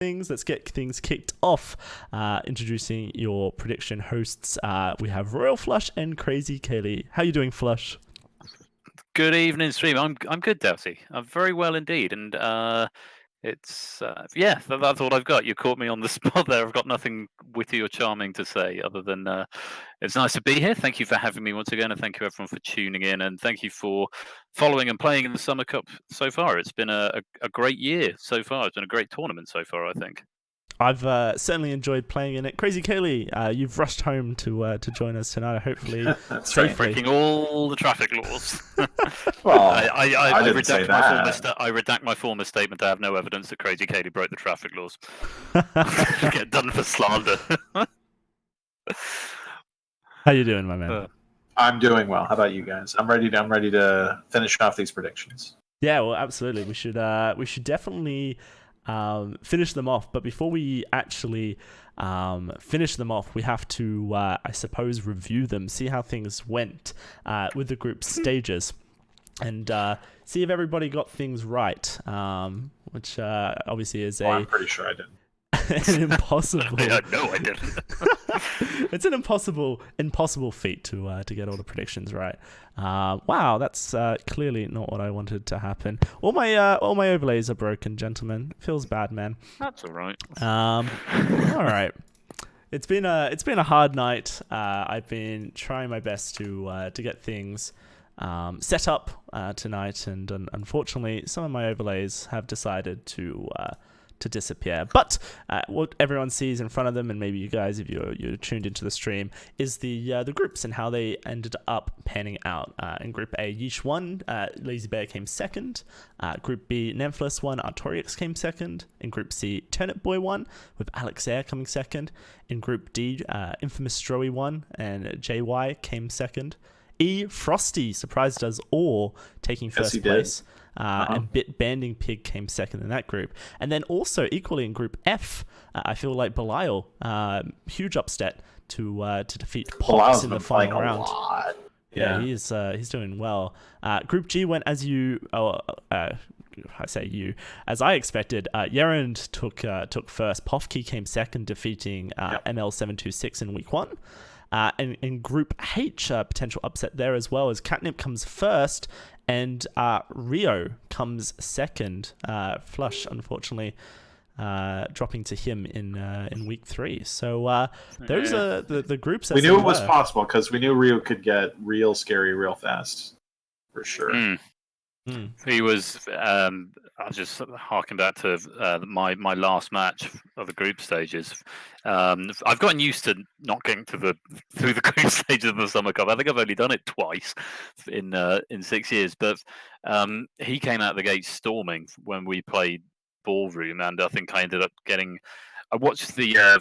things. Let's get things kicked off. Introducing your prediction hosts. We have Royal Flush and Crazy Kaylee. How you doing, Flush? Good evening, stream. I'm good, Delty. I'm very well indeed, and it's that's all I've got. You caught me on the spot there. I've got nothing witty or charming to say other than it's nice to be here. Thank you for having me once again, and thank you everyone for tuning in, and thank you for following and playing in the Summer Cup so far. It's been a great year so far. It's been a great tournament so far, I think. I've certainly enjoyed playing in it. Crazy Kaylee, you've rushed home to join us tonight. Hopefully, That's safely. right. Breaking all the traffic laws. Well, I didn't say I redact my former statement. I have no evidence that Crazy Katie broke the traffic laws. Get done for slander. How you doing, my man? I'm doing well. How about you guys? I'm ready to finish off these predictions. Yeah, well, absolutely. We should definitely finish them off. But before we actually finish them off, we have to, I suppose, review them, see how things went with the group stages, and see if everybody got things right, which obviously is I'm pretty sure I didn't. an impossible. No, I didn't. It's an impossible feat to get all the predictions right. Wow, that's clearly not what I wanted to happen. All my overlays are broken, gentlemen. Feels bad, man. That's all right. All right. It's been a hard night. I've been trying my best to get things set up tonight, and unfortunately, some of my overlays have decided to disappear. But what everyone sees in front of them, and maybe you guys, if you're tuned into the stream, is the groups and how they ended up panning out. In Group A, Yeesh won. Lazy Bear came second. Group B, Nephilus won. Artoriix came second. In Group C, Turnip Boy won, with Alex Air coming second. In Group D, Infamous Stroey won, and JY came second. E, Frosty surprised us all, taking first place. And Bit Banding Pig came second in that group. And then also equally in Group F, I feel like Belial, huge upset to defeat Pops in the final round. Yeah, he's doing well. Group G went as I expected. Yerund took first. Pofke came second, defeating ML726 in week 1. And in Group H, potential upset there as well, as Catnip comes first and Rio comes second. Flush, unfortunately, dropping to him in week 3. So those are the groups. We knew it was possible because we knew Rio could get real scary real fast, for sure. He was. I'll just harken back to my last match of the group stages. I've gotten used to not getting through the group stages of the Summer Cup. I think I've only done it twice in 6 years. But he came out the gate storming when we played Ballroom, and I think I ended up getting. I watched the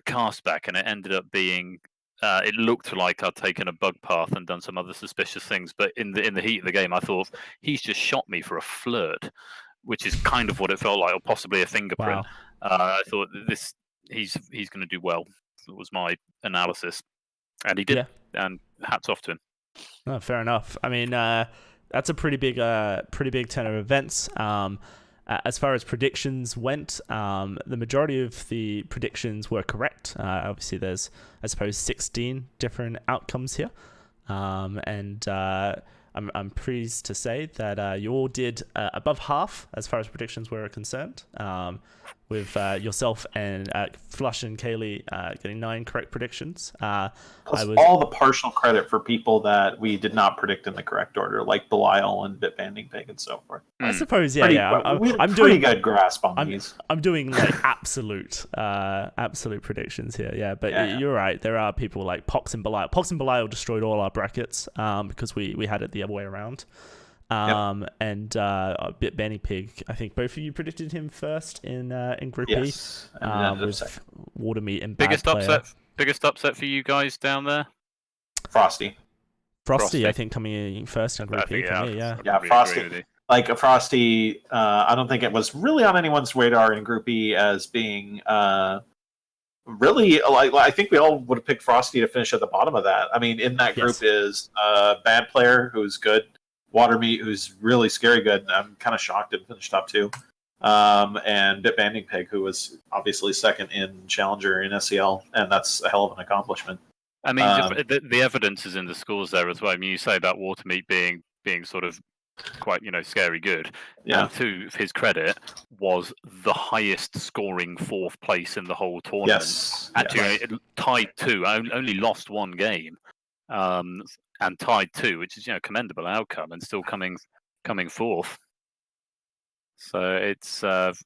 cast back, and it ended up being. It looked like I'd taken a bug path and done some other suspicious things, but in the heat of the game, I thought he's just shot me for a flirt, which is kind of what it felt like, or possibly a fingerprint. Wow. I thought he's going to do well. That was my analysis, and he did. Yeah. And hats off to him. Oh, fair enough. I mean, that's a pretty big turn of events. As far as predictions went, the majority of the predictions were correct. Obviously, there's, I suppose, 16 different outcomes here. And I'm pleased to say that you all did above half as far as predictions were concerned, with yourself and Flush and Kaylee getting 9 correct predictions. Plus all the partial credit for people that we did not predict in the correct order, like Belial and Bit Banding Pig and so forth. I suppose, yeah. I'm doing good grasp on these. I'm doing like absolute predictions here, yeah. But you're right. There are people like Pox and Belial. Pox and Belial destroyed all our brackets because we had it the other way around. And Bit Banding Pig, I think both of you predicted him first in Group E. With Watermeat and biggest upset for you guys down there? Frosty, I think, coming in first in Group E. Yeah, Frosty. Like Frosty, I don't think it was really on anyone's radar in Group E as being really, like, I think we all would have picked Frosty to finish at the bottom of that. I mean, in that group is Bad Player, who's good. Watermeat, who's really scary good. I'm kind of shocked it finished top 2. and Bitbanding Pig, who was obviously second in Challenger in SEL, and that's a hell of an accomplishment. I mean, the evidence is in the scores there as well. I mean, you say about Watermeat being sort of quite, scary good. Yeah. And to his credit, was the highest scoring fourth place in the whole tournament. Yes. Actually, tied two, only lost one game, and tied two, which is commendable outcome, and still coming fourth. So it's it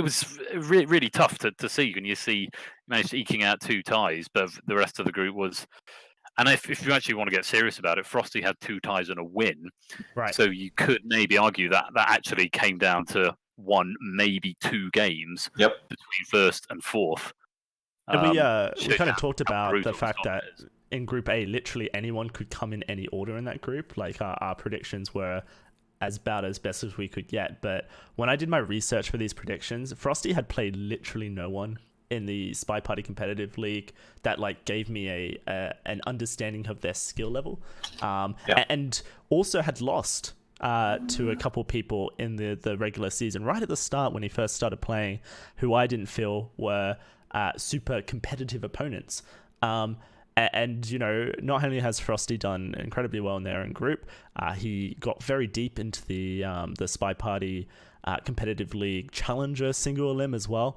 was really tough to see when you managed eking out two ties, but the rest of the group was. And if you actually want to get serious about it, Frosty had two ties and a win. Right. So you could maybe argue that actually came down to one, maybe two games between first and fourth. And we kind of talked about the fact that in Group A, literally anyone could come in any order in that group. Like our predictions were about as best as we could get. But when I did my research for these predictions, Frosty had played literally no one in the SpyParty competitive league that gave me an understanding of their skill level, and also had lost to a couple people in the regular season right at the start when he first started playing, who I didn't feel were super competitive opponents. And not only has Frosty done incredibly well in their own group, he got very deep into the SpyParty competitive league challenger single elim as well.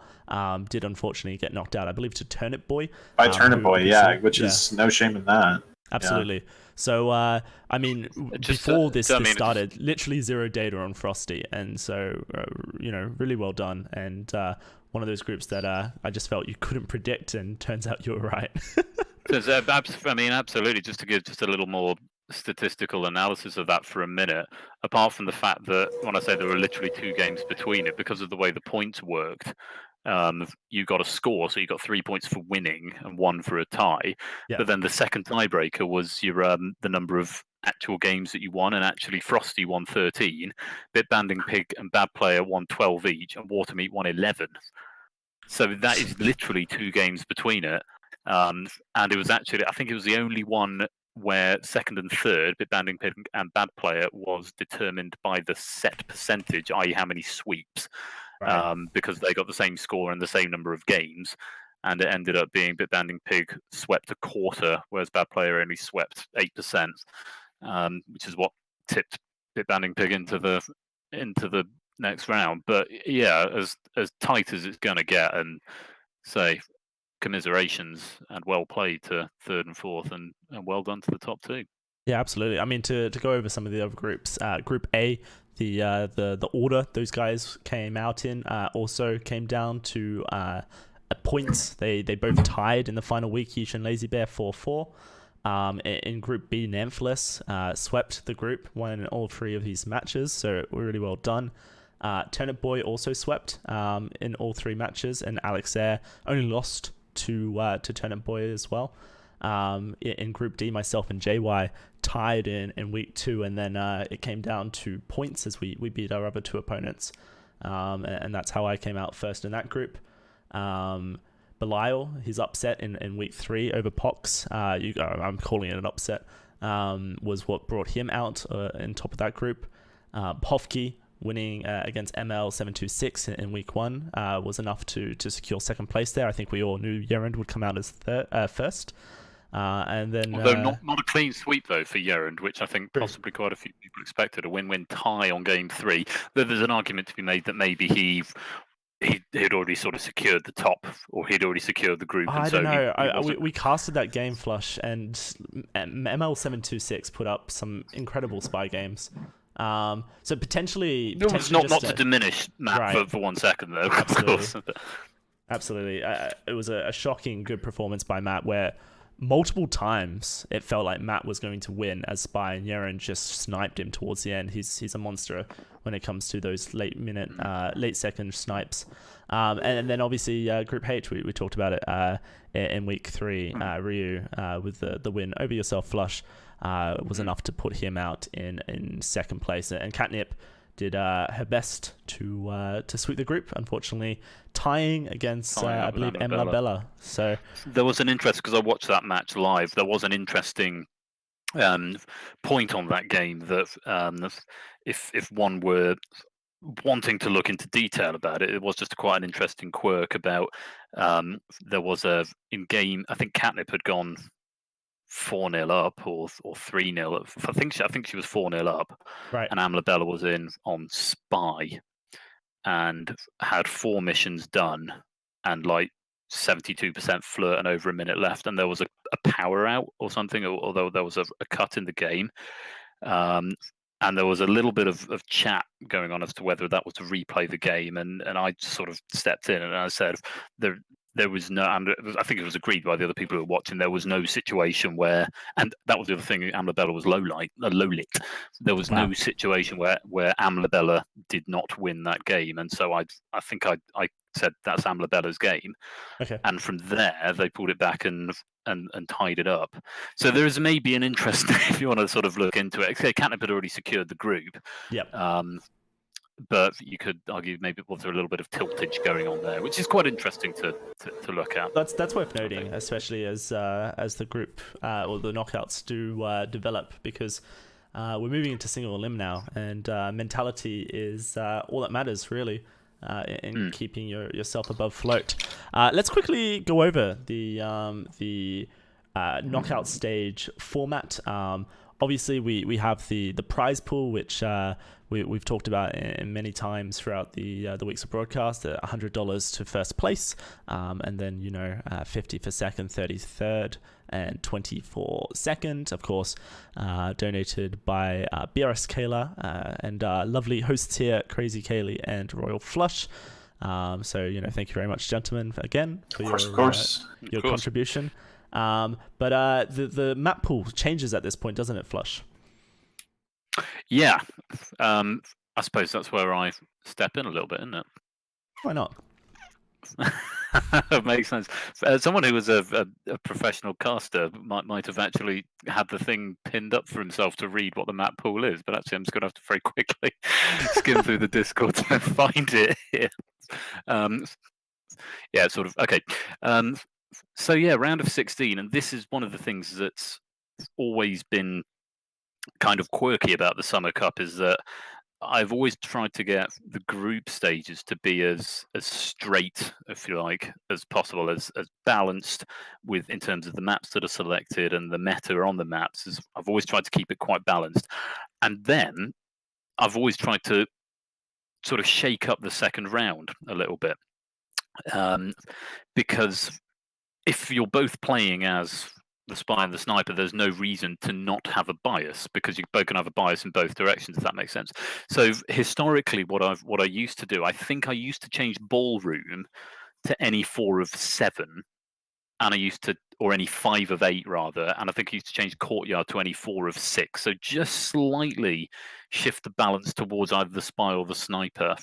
Did unfortunately get knocked out, I believe, to Turnip Boy. By Turnip Boy, which is no shame in that. Absolutely. Yeah. So, I mean, before this started, literally zero data on Frosty, and so really well done. And one of those groups that I just felt you couldn't predict, and turns out you were right. Absolutely. Just to give just a little more statistical analysis of that for a minute, apart from the fact that when I say there were literally two games between it, because of the way the points worked, you got a score, so you got 3 points for winning and 1 for a tie. Yeah. But then the second tiebreaker was your the number of actual games that you won, and actually Frosty won 13, Bitbanding Pig and Bad Player won 12 each, and Watermeat won 11. So that is literally two games between it. And it was actually, I think it was the only one where second and third, Bitbanding Pig and Bad Player, was determined by the set percentage, i.e. how many sweeps, because they got the same score and the same number of games. And it ended up being Bitbanding Pig swept a quarter, whereas Bad Player only swept 8%, which is what tipped Bitbanding Pig into the next round. But yeah, as tight as it's going to get, and say, commiserations and well played to third and fourth, and well done to the top two. Yeah, absolutely. I mean, to go over some of the other groups, Group A, the order those guys came out in also came down to points. They both tied in the final week. Yeesh and Lazy Bear 4-4. In Group B, Namphless swept the group, won all three of these matches, so really well done. Turnip Boy also swept in all three matches, and Alex Air only lost to Turnip Boy as well. In Group D, myself and JY tied in week 2, and then it came down to points as we beat our other two opponents, and that's how I came out first in that group. Belial, his upset in week 3 over Pox, I'm calling it an upset, was what brought him out in top of that group. Pofke winning against ML726 in week 1 was enough to secure second place there. I think we all knew Yerund would come out as first. And then, although not a clean sweep though for Yerund, which I think possibly quite a few people expected, a win-win tie on game 3. There's an argument to be made that maybe he'd already sort of secured the top, or he'd already secured the group. I don't know. We casted that game flush, and ML726 put up some incredible spy games. So potentially not to diminish Matt for 1 second though. Absolutely. Of course. Absolutely. It was a shocking good performance by Matt, where multiple times it felt like Matt was going to win as Spy, and Yerund just sniped him towards the end. He's a monster when it comes to those late second snipes. And then obviously Group H, we talked about it in week 3. Ryu with the win over yourself flush was enough to put him out in second place. And Catnip did her best to sweep the group, unfortunately tying against I believe Emla Bella. So there was an interest, because I watched that match live, there was an interesting point on that game that if one were wanting to look into detail about it, it was just quite an interesting quirk about there was a in game. I think Catnip had gone 4-0 up or 3-0 up. I think she was 4-0 up, Right. and Amlabella was in on Spy and had 4 missions done and like 72% flirt and over a minute left, and there was a power out or something, although there was a cut in the game. And there was a little bit of chat going on as to whether that was to replay the game, and I sort of stepped in and I said there was no, and I think it was agreed by the other people who were watching, there was no situation where, and that was the other thing, Amlabella was low lit. There was no situation where Amlabella did not win that game, and so I think I said that's Amlabella's game. Okay. And from there they pulled it back and tied it up. So there is maybe an interest if you want to sort of look into it. Catnip had already secured the group. Yep. But you could argue maybe was there a little bit of tiltage going on there, which is quite interesting to look at. That's worth noting, especially as the group or the knockouts do develop, because we're moving into single elim now, and mentality is all that matters really in keeping yourself above float. Let's quickly go over the knockout stage format. Obviously, we have the prize pool, which we've talked about in many times throughout the weeks of broadcast. $100 to first place, and then 50 for second, 30 third, and 20 for second. Of course, donated by BRS Kayla and lovely hosts here, Crazy Kaylee and Royal Flush. So thank you very much, gentlemen, again for your contribution. But the map pool changes at this point, doesn't it, Flush? Yeah, I suppose that's where I step in a little bit, isn't it? Why not? It makes sense. Someone who was a professional caster might have actually had the thing pinned up for himself to read what the map pool is, but actually I'm just going to have to very quickly skim through the Discord to find it here. Yeah, sort of. Okay. So yeah, round of 16, and this is one of the things that's always been kind of quirky about the Summer Cup, is that I've always tried to get the group stages to be as straight, if you like, as possible, as balanced in terms of the maps that are selected and the meta on the maps. I've always tried to keep it quite balanced, and then I've always tried to sort of shake up the second round a little bit, because if you're both playing as the spy and the sniper, there's no reason to not have a bias, because you both can have a bias in both directions, if that makes sense. So historically, what I used to do, I think I used to change ballroom to any 4 of 7, and or any 5 of 8 rather, and I think I used to change courtyard to any 4 of 6. So just slightly shift the balance towards either the spy or the sniper.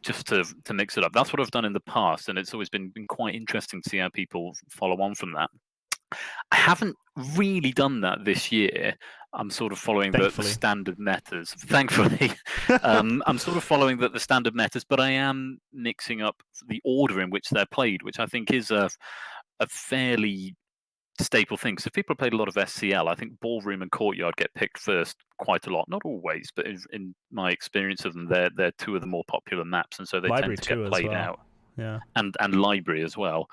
Just to mix it up. That's what I've done in the past, and it's always been quite interesting to see how people follow on from that. I haven't really done that this year. I'm sort of following the standard metas. Thankfully, I'm sort of following the standard metas, but I am mixing up the order in which they're played, which I think is a fairly staple thing. So if people have played a lot of SCL, I think ballroom and courtyard get picked first quite a lot. Not always, but in my experience of them, they're 2 of the more popular maps, and so they Library tend to get played out. Yeah, and library as well.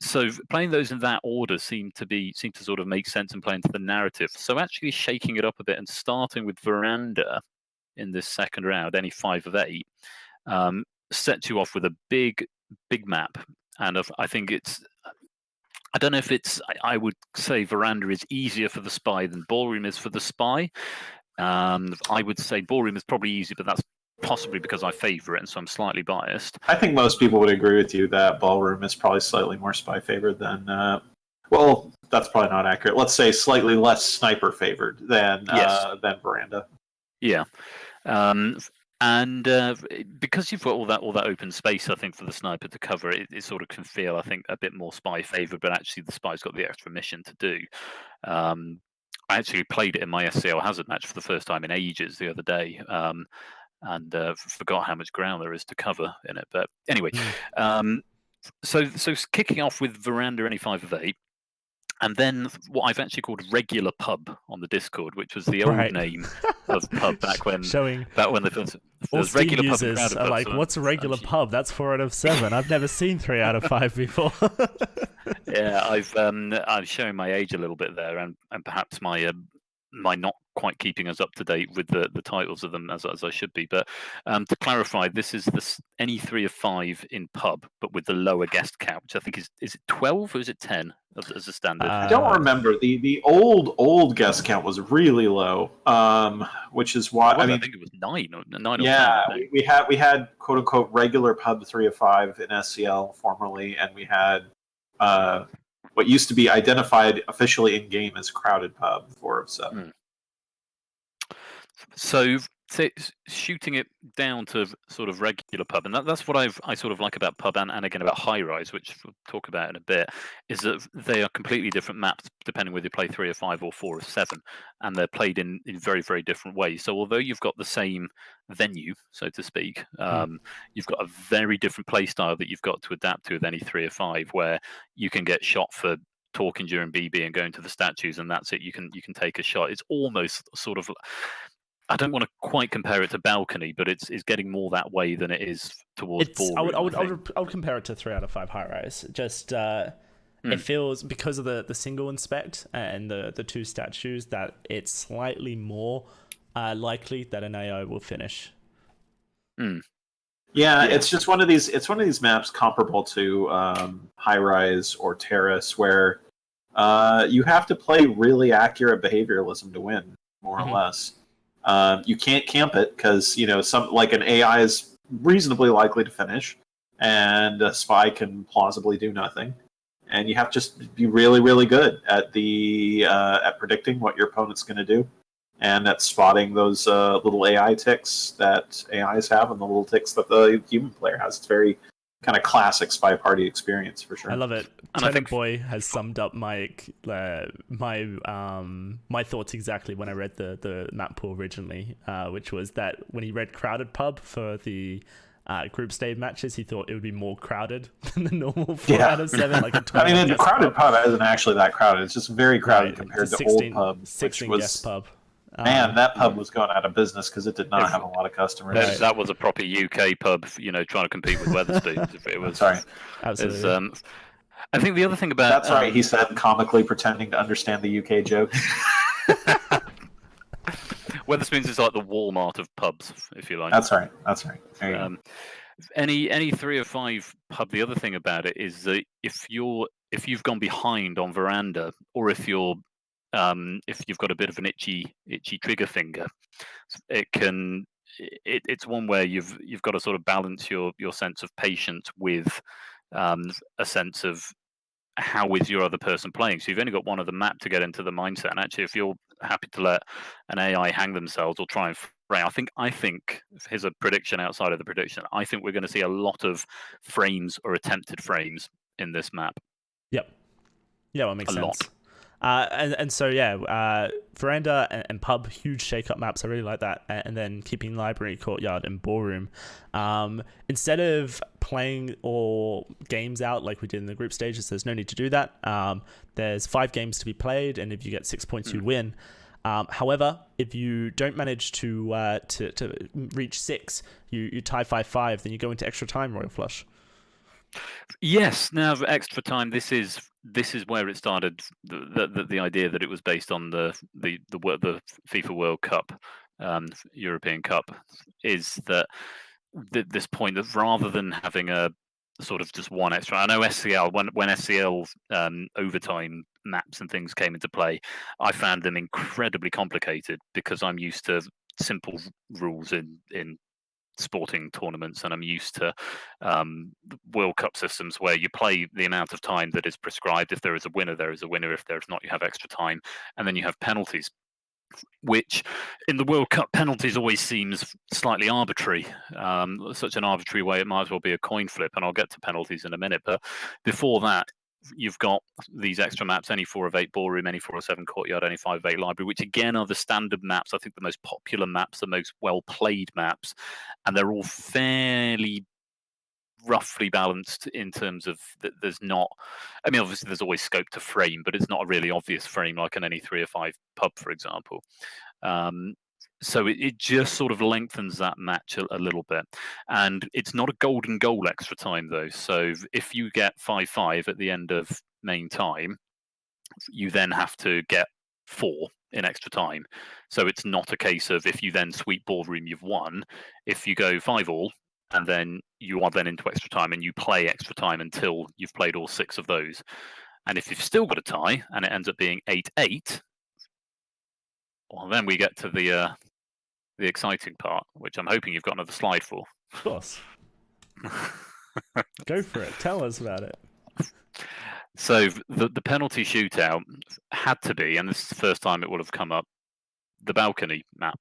So playing those in that order seemed to sort of make sense and play into the narrative. So actually shaking it up a bit and starting with Veranda in this second round, any 5 of 8, sets you off with a big map. And I think I don't know if I would say Veranda is easier for the spy than ballroom is for the spy. I would say ballroom is probably easier, but that's possibly because I favour it, and so I'm slightly biased. I think most people would agree with you that ballroom is probably slightly more spy favored than. Well, that's probably not accurate. Let's say slightly less sniper favored than Veranda. Yeah, and because you've got all that open space, I think for the sniper to cover it sort of can feel, I think, a bit more spy favored. But actually, the spy's got the extra mission to do. I actually played it in my SCL Hazard match for the first time in ages the other day. And forgot how much ground there is to cover in it. But anyway, so kicking off with Veranda any 5 of 8, and then what I've actually called regular pub on the Discord, which was the old Right. name of pub back when Showing there all was Steam regular pub and users crowded are pub. like, So what's a regular pub? That's 4 out of 7. I've never seen 3 out of 5 before. yeah, I'm showing my age a little bit there, and perhaps my not quite keeping us up to date with the titles of them as I should be. But to clarify, this is any 3 of 5 in pub, but with the lower guest count, which I think is it 12 or is it 10 as a standard? I don't remember. The old guest count was really low, which is why I think it was 9 or 10. Yeah, we had quote unquote regular pub 3 of 5 in SCL formerly, and we had what used to be identified officially in game as crowded pub 4 of 7. So shooting it down to sort of regular pub, and that's what I sort of like about pub and again about high rise, which we'll talk about in a bit, is that they are completely different maps depending whether you play 3 of 5 or 4 of 7, and they're played in very, very different ways. So although you've got the same venue, so to speak, you've got a very different play style that you've got to adapt to with any 3 of 5, where you can get shot for talking during BB and going to the statues, and that's it. You can take a shot. It's almost sort of, I don't want to quite compare it to balcony, but it's getting more that way than it is towards ballroom. I would compare it to 3 out of 5 high rise. Just it feels, because of the single inspect and the 2 statues, that it's slightly more likely that an AI will finish. Yeah, it's just one of these. It's one of these maps comparable to high rise or terrace, where you have to play really accurate behavioralism to win, more or less. You can't camp it because some like an AI is reasonably likely to finish, and a spy can plausibly do nothing. And you have to just be really, really good at at predicting what your opponent's going to do, and at spotting those little AI ticks that AIs have and the little ticks that the human player has. It's very kind of classic SpyParty experience for sure. I love it. And I think Boy has summed up my thoughts exactly when I read the map pool originally, which was that when he read crowded pub for the group stage matches, he thought it would be more crowded than the normal 4 out of 7. Like the crowded pub isn't actually that crowded. It's just very crowded compared to 16, old pub, 16 which was guest pub. Man, that pub was going out of business because it did not have a lot of customers. Right. That was a proper UK pub, trying to compete with Wetherspoons. It was sorry. Absolutely. I think the other thing about that's right. He said, comically pretending to understand the UK joke. Wetherspoons is like the Walmart of pubs, if you like. That's right. There you go. Any 3 of 5 pub. The other thing about it is that if you've gone behind on veranda, or if you've got a bit of an itchy trigger finger, it's one where you've got to sort of balance your sense of patience with a sense of how is your other person playing. So you've only got one of the map to get into the mindset. And actually, if you're happy to let an AI hang themselves or try and fray, I think here's a prediction outside of the prediction. I think we're going to see a lot of frames or attempted frames in this map. Yep. Yeah, that makes sense. Lot. And so veranda and pub, huge shake-up maps. I really like that. And then keeping library, courtyard, and ballroom. Instead of playing all games out like we did in the group stages, there's no need to do that. There's 5 games to be played, and if you get 6 points, you win. However, if you don't manage to reach 6, you tie 5-5, then you go into extra time, Royal Flush. Yes. Now, extra time. This is where it started. The idea that it was based on the FIFA World Cup, European Cup, is that this point that rather than having a sort of just one extra. I know SCL when SCL overtime maps and things came into play, I found them incredibly complicated because I'm used to simple rules in sporting tournaments, and I'm used to World Cup systems where you play the amount of time that is prescribed. If there is a winner, there is a winner. If there's not, you have extra time, and then you have penalties, which in the World Cup, penalties always seems slightly arbitrary. Such an arbitrary way, it might as well be a coin flip, and I'll get to penalties in a minute. But before that, you've got these extra maps, any 4 of 8 ballroom, any 4 of 7 courtyard, any 5 of 8 library, which again are the standard maps. I think the most popular maps, the most well-played maps, and they're all fairly roughly balanced in terms of that. There's not. I mean, obviously, there's always scope to frame, but it's not a really obvious frame like an any 3 or 5 pub, for example. So it just sort of lengthens that match a little bit. And it's not a golden goal extra time, though. So if you get 5-5 at the end of main time, you then have to get 4 in extra time. So it's not a case of if you then sweep ballroom, you've won. If you go 5-all, and then you are then into extra time and you play extra time until you've played all 6 of those. And if you've still got a tie and it ends up being 8-8, well, then we get to the exciting part, which I'm hoping you've got another slide for. Of course. Go for it. Tell us about it. So the penalty shootout had to be, and this is the first time it would have come up, the balcony map,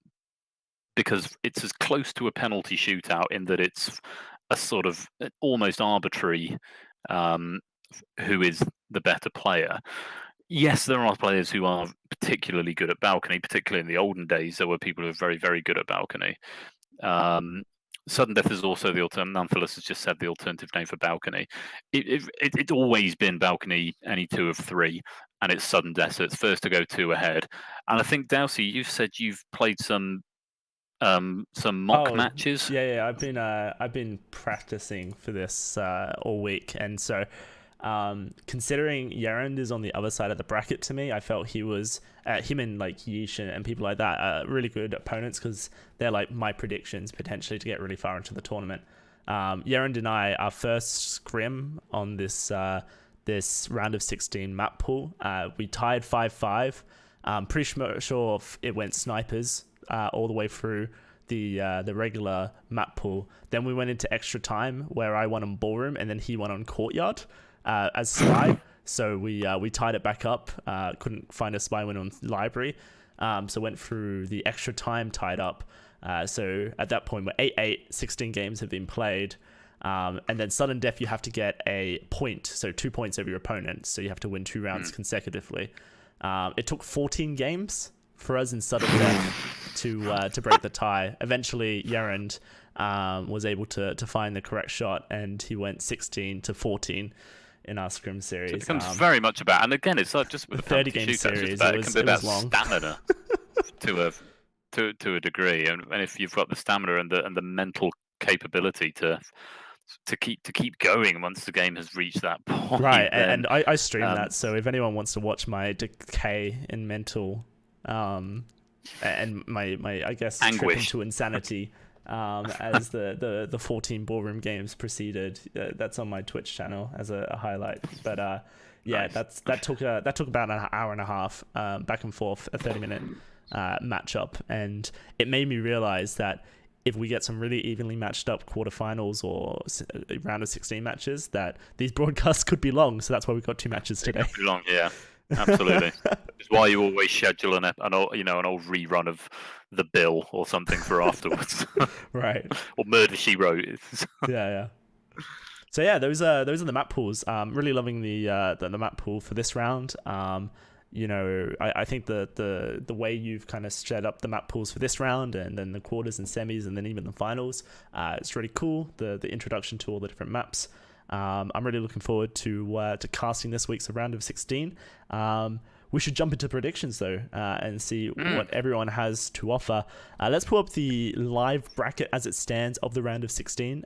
because it's as close to a penalty shootout in that it's a sort of almost arbitrary who is the better player. Yes, there are players who are particularly good at balcony, particularly in the olden days. There were people who were very, very good at balcony. Sudden death is also the alternative. Nanthalus has just said the alternative name for balcony. It's always been balcony, any 2 of 3, and it's sudden death, so it's first to go 2 ahead. And I think, Dowsey, you've said you've played some mock matches. Yeah. I've been practicing for this all week, and so considering Yerund is on the other side of the bracket to me, I felt he was him and like Yeesh and people like that really good opponents, because they're like my predictions potentially to get really far into the tournament. Yerund and I, our first scrim on this this round of 16 map pool, we tied 5-5. Pretty sure it went snipers all the way through the regular map pool. Then we went into extra time where I won on ballroom and then he won on courtyard as spy. So we tied it back up. Couldn't find a spy win on library. So went through the extra time tied up. So at that point we're 8-8, 16 games have been played. And then sudden death, you have to get a point, so 2 points over your opponent. So you have to win 2 rounds consecutively. It took 14 games for us in sudden death to break the tie. Eventually, Yerund was able to find the correct shot, and he went 16-14 in our scrim series. So it becomes very much about, and again, it's not just with the 30-game series. It can be about long. stamina to a degree, and if you've got the stamina and the mental capability to keep going once the game has reached that point. Right, then, and I stream that, so if anyone wants to watch my decay in mental and my I guess anguish trip into insanity as the 14 ballroom games proceeded, that's on my Twitch channel as a highlight. But yeah, nice. that took about an hour and a half back and forth, a 30-minute matchup, and it made me realize that if we get some really evenly matched up quarterfinals or round of 16 matches, that these broadcasts could be long. So that's why we've got 2 matches today. It could be long, yeah, absolutely. It's why you always schedule an old rerun of The Bill or something for afterwards, right? Or Murder She Wrote. Yeah. So yeah, those are the map pools. Really loving the map pool for this round. I think the way you've kind of set up the map pools for this round, and then the quarters and semis, and then even the finals, it's really cool. The introduction to all the different maps. I'm really looking forward to casting this week's round of 16. We should jump into predictions though, and see what everyone has to offer. Let's pull up the live bracket as it stands of the round of 16.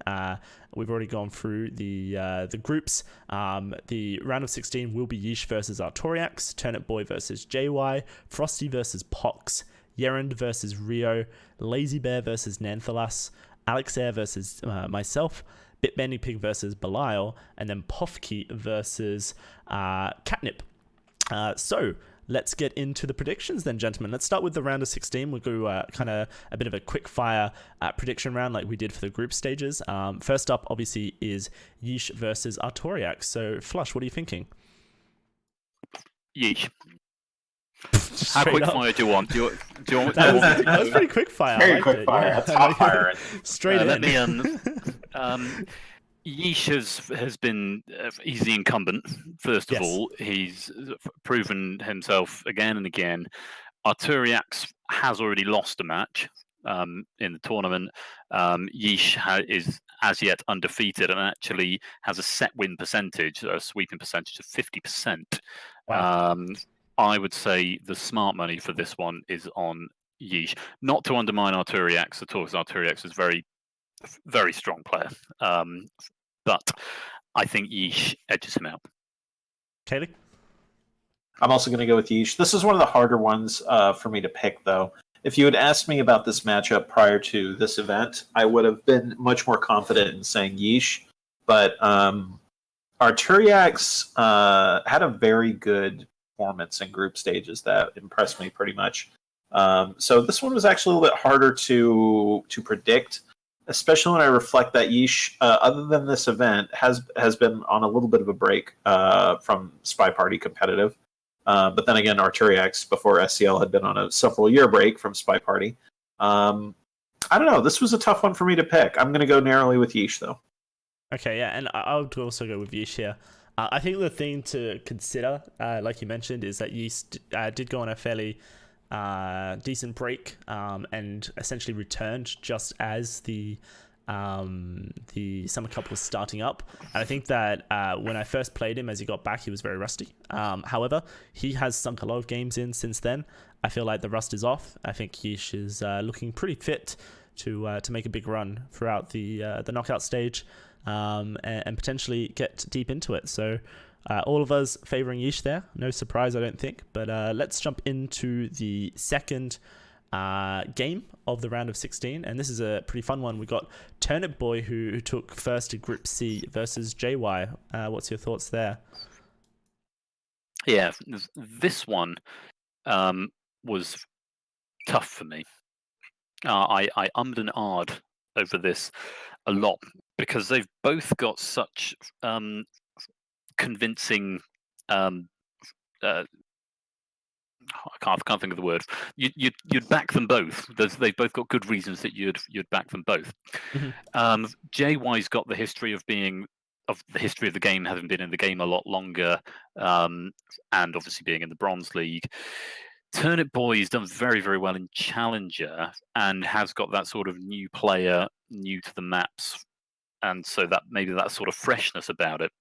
We've already gone through the groups. The round of 16 will be Yeesh versus Artoriax, Turnip Boy versus JY, Frosty versus Pox, Yerund versus Rio, Lazy Bear versus Nanthalas, Alex Air versus myself, Bitbending Pig versus Belial, and then Pofke versus Catnip. So let's get into the predictions then, gentlemen. Let's start with the round of 16. We'll go kind of a bit of a quick fire prediction round like we did for the group stages. First up, obviously, is Yeesh versus Artoriax. So, Flush, what are you thinking? Yeesh. How quick fire do you want? Do you want? That was pretty quick fire. Very quick fire. That's hot fire. Straight in. Let me Yeesh has been he's the incumbent. First of all, he's proven himself again and again. Arturiax has already lost a match in the tournament. Yeesh is as yet undefeated and actually has a set win percentage, a sweeping percentage of 50%. Wow. I would say the smart money for this one is on Yeesh. Not to undermine Arturiax at all, because Arturiax is very, very strong player. But I think Yeesh edges him out. Kaylee? I'm also going to go with Yeesh. This is one of the harder ones for me to pick, though. If you had asked me about this matchup prior to this event, I would have been much more confident in saying Yeesh. But Arturiax had a very good performance in group stages that impressed me pretty much. So this one was actually a little bit harder to predict, especially when I reflect that Yeesh, other than this event, has been on a little bit of a break from SpyParty competitive. But then again, Arturiax before SCL had been on a several-year break from SpyParty. I don't know. This was a tough one for me to pick. I'm going to go narrowly with Yeesh, though. Okay, yeah, and I would also go with Yeesh here. I think the thing to consider, like you mentioned, is that Yeesh did go on a fairly decent break and essentially returned just as the Summer Cup was starting up. And I think that when I first played him, as he got back, he was very rusty. However, he has sunk a lot of games in since then. I feel like the rust is off. I think Yeesh is looking pretty fit to make a big run throughout the knockout stage and potentially get deep into it. So all of us favoring Yeesh there. No surprise, I don't think. But let's jump into the second game of the round of 16, and this is a pretty fun one. We got Turnip Boy who took first to Group C versus JY. What's your thoughts there? Yeah, this one was tough for me. I ummed and ahed over this a lot because they've both got such convincing I can't think of the word. You'd back them both. They've both got good reasons that you'd back them both. Mm-hmm. JY's got the history of the history of the game, having been in the game a lot longer, and obviously being in the Bronze League. Turnip Boy's done very, very well in Challenger and has got that sort of new player, new to the maps, and so that maybe that sort of freshness about it.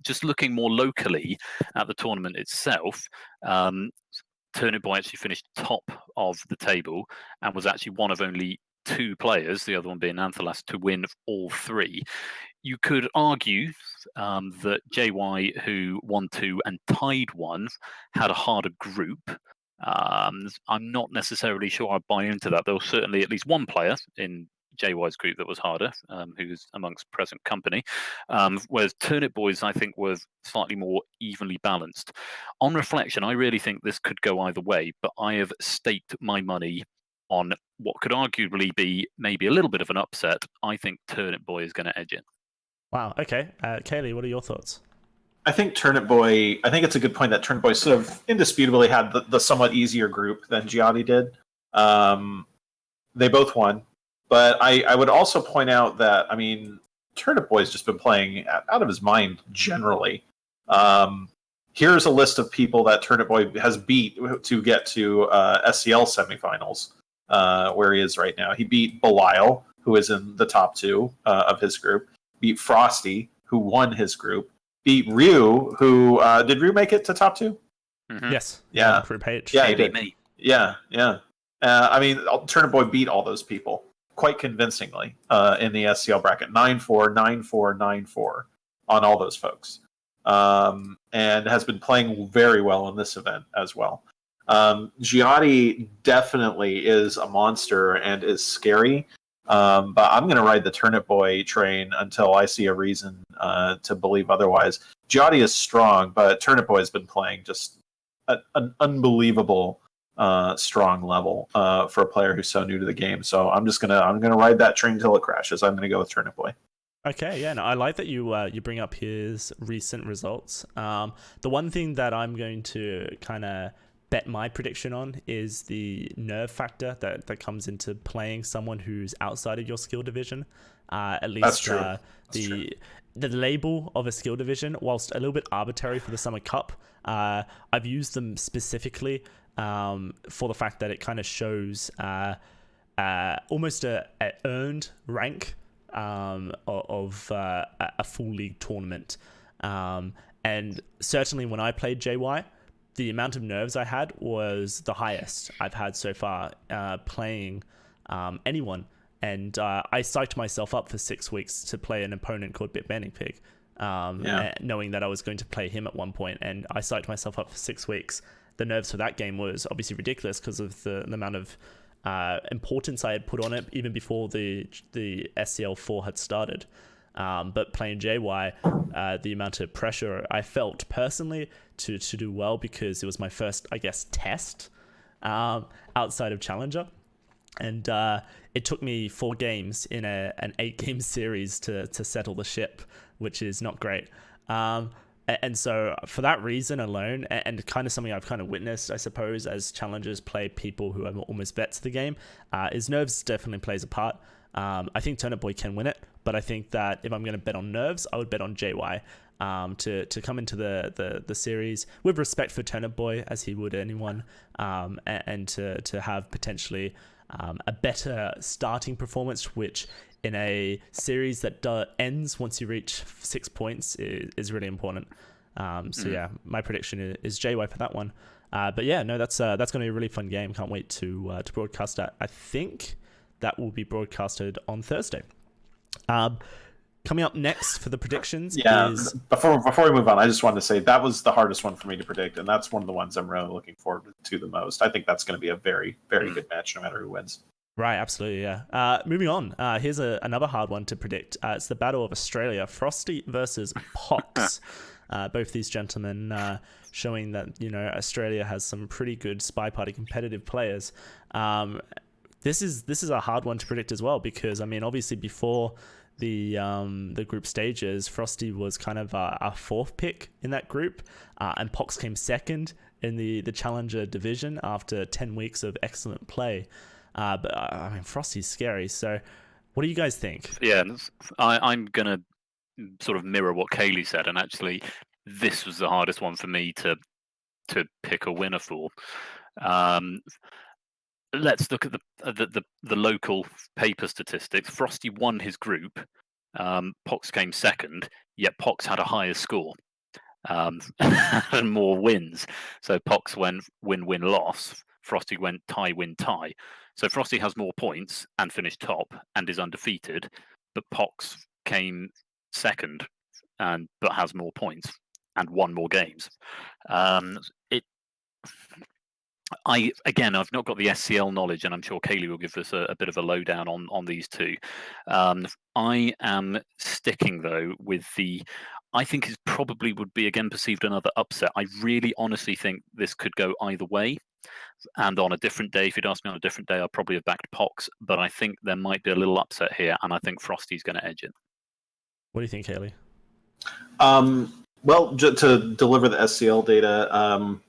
Just looking more locally at the tournament itself, Turnip Boy actually finished top of the table and was actually one of only two players, the other one being Anthalas, to win all three. You could argue that JY, who won two and tied one, had a harder group. I'm not necessarily sure I buy into that. There was certainly at least one player in JY's group that was harder, who's amongst present company, whereas Turnip Boys, I think, were slightly more evenly balanced. On reflection, I really think this could go either way, but I have staked my money on what could arguably be maybe a little bit of an upset. I think Turnip Boy is going to edge it. Wow, okay. Kaylee, what are your thoughts? I think it's a good point that Turnip Boy sort of indisputably had the somewhat easier group than Giotti did. They both won. But I would also point out that, I mean, Turnip Boy's just been playing out of his mind generally. Here's a list of people that Turnip Boy has beat to get to SCL semifinals, where he is right now. He beat Belial, who is in the top two of his group, beat Frosty, who won his group, beat Ryu, who did Ryu make it to top two? Mm-hmm. Yes. Yeah. Group H. Yeah, he beat me. Yeah. I mean, Turnip Boy beat all those people quite convincingly in the SCL bracket. 9-4, 9-4, 9-4 on all those folks. And has been playing very well in this event as well. Giotti definitely is a monster and is scary. But I'm going to ride the Turnip Boy train until I see a reason to believe otherwise. Giotti is strong, but Turnip Boy has been playing just an unbelievable strong level for a player who's so new to the game. So I'm gonna ride that train till it crashes. I'm gonna go with Turnip Boy. Okay, yeah, no, I like that you bring up his recent results. The one thing that I'm going to kind of bet my prediction on is the nerve factor that comes into playing someone who's outside of your skill division. At least That's true. The label of a skill division, whilst a little bit arbitrary for the Summer Cup, I've used them specifically for the fact that it kind of shows almost a earned rank of a full league tournament. And certainly when I played JY, the amount of nerves I had was the highest I've had so far playing anyone. And I psyched myself up for 6 weeks to play an opponent called Bitbending Pig, knowing that I was going to play him at one point, and I psyched myself up for 6 weeks. The nerves for that game was obviously ridiculous because of the amount of importance I had put on it even before the SCL 4 had started. But playing JY, the amount of pressure I felt personally to do well, because it was my first, I guess, test outside of Challenger. And it took me 4 games in an 8-game series to settle the ship, which is not great. And so for that reason alone, and kind of something I've kind of witnessed, I suppose, as challengers play people who are almost vets of the game, is nerves definitely plays a part. I think Turnip Boy can win it, but I think that if I'm going to bet on nerves, I would bet on JY to come into the series with respect for Turnip Boy, as he would anyone, and to have potentially a better starting performance, which in a series that ends once you reach 6 points is really important. So yeah, my prediction is JY for that one. But yeah, no, that's going to be a really fun game. Can't wait to broadcast that. I think that will be broadcasted on Thursday. Coming up next for the predictions is... Before we move on, I just wanted to say that was the hardest one for me to predict, and that's one of the ones I'm really looking forward to the most. I think that's going to be a very, very good match, no matter who wins. Right, absolutely, yeah. Moving on, here's another hard one to predict. It's the Battle of Australia, Frosty versus Pox. Both these gentlemen showing that, Australia has some pretty good SpyParty competitive players. This is a hard one to predict as well, because obviously before the group stages, Frosty was kind of our 4th pick in that group, and Pox came 2nd in the Challenger division after 10 weeks of excellent play. But Frosty's scary. So, what do you guys think? Yeah, I'm gonna sort of mirror what Kaylee said, and actually, this was the hardest one for me to pick a winner for. Let's look at the local paper statistics. Frosty won his group. Pox came 2nd, yet Pox had a higher score and more wins. So Pox went win-win-loss. Frosty went tie-win-tie. So Frosty has more points and finished top and is undefeated, but Pox came 2nd but has more points and won more games. I've not got the SCL knowledge, and I'm sure Kaylee will give us a bit of a lowdown on these two. I am sticking, though, with I think it probably would be, again, perceived another upset. I really honestly think this could go either way. And on a different day, if you'd asked me on a different day, I'd probably have backed Pox. But I think there might be a little upset here, and I think Frosty's going to edge it. What do you think, Kaylee? Well, to deliver the SCL data,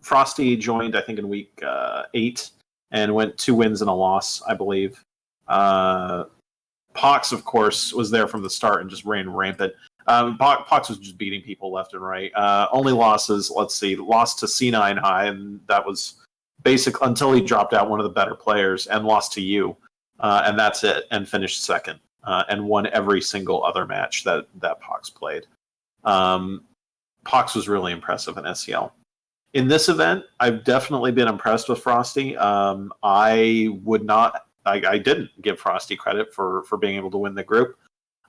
Frosty joined, I think, in week 8 and went 2 wins and a loss, I believe. Pox, of course, was there from the start and just ran rampant. Pox was just beating people left and right. Only losses, lost to C9 High, and that was basic until he dropped out one of the better players, and lost to you. And that's it, and finished 2nd, and won every single other match that Pox played. Pox was really impressive in SCL. In this event, I've definitely been impressed with Frosty. I didn't give Frosty credit for being able to win the group.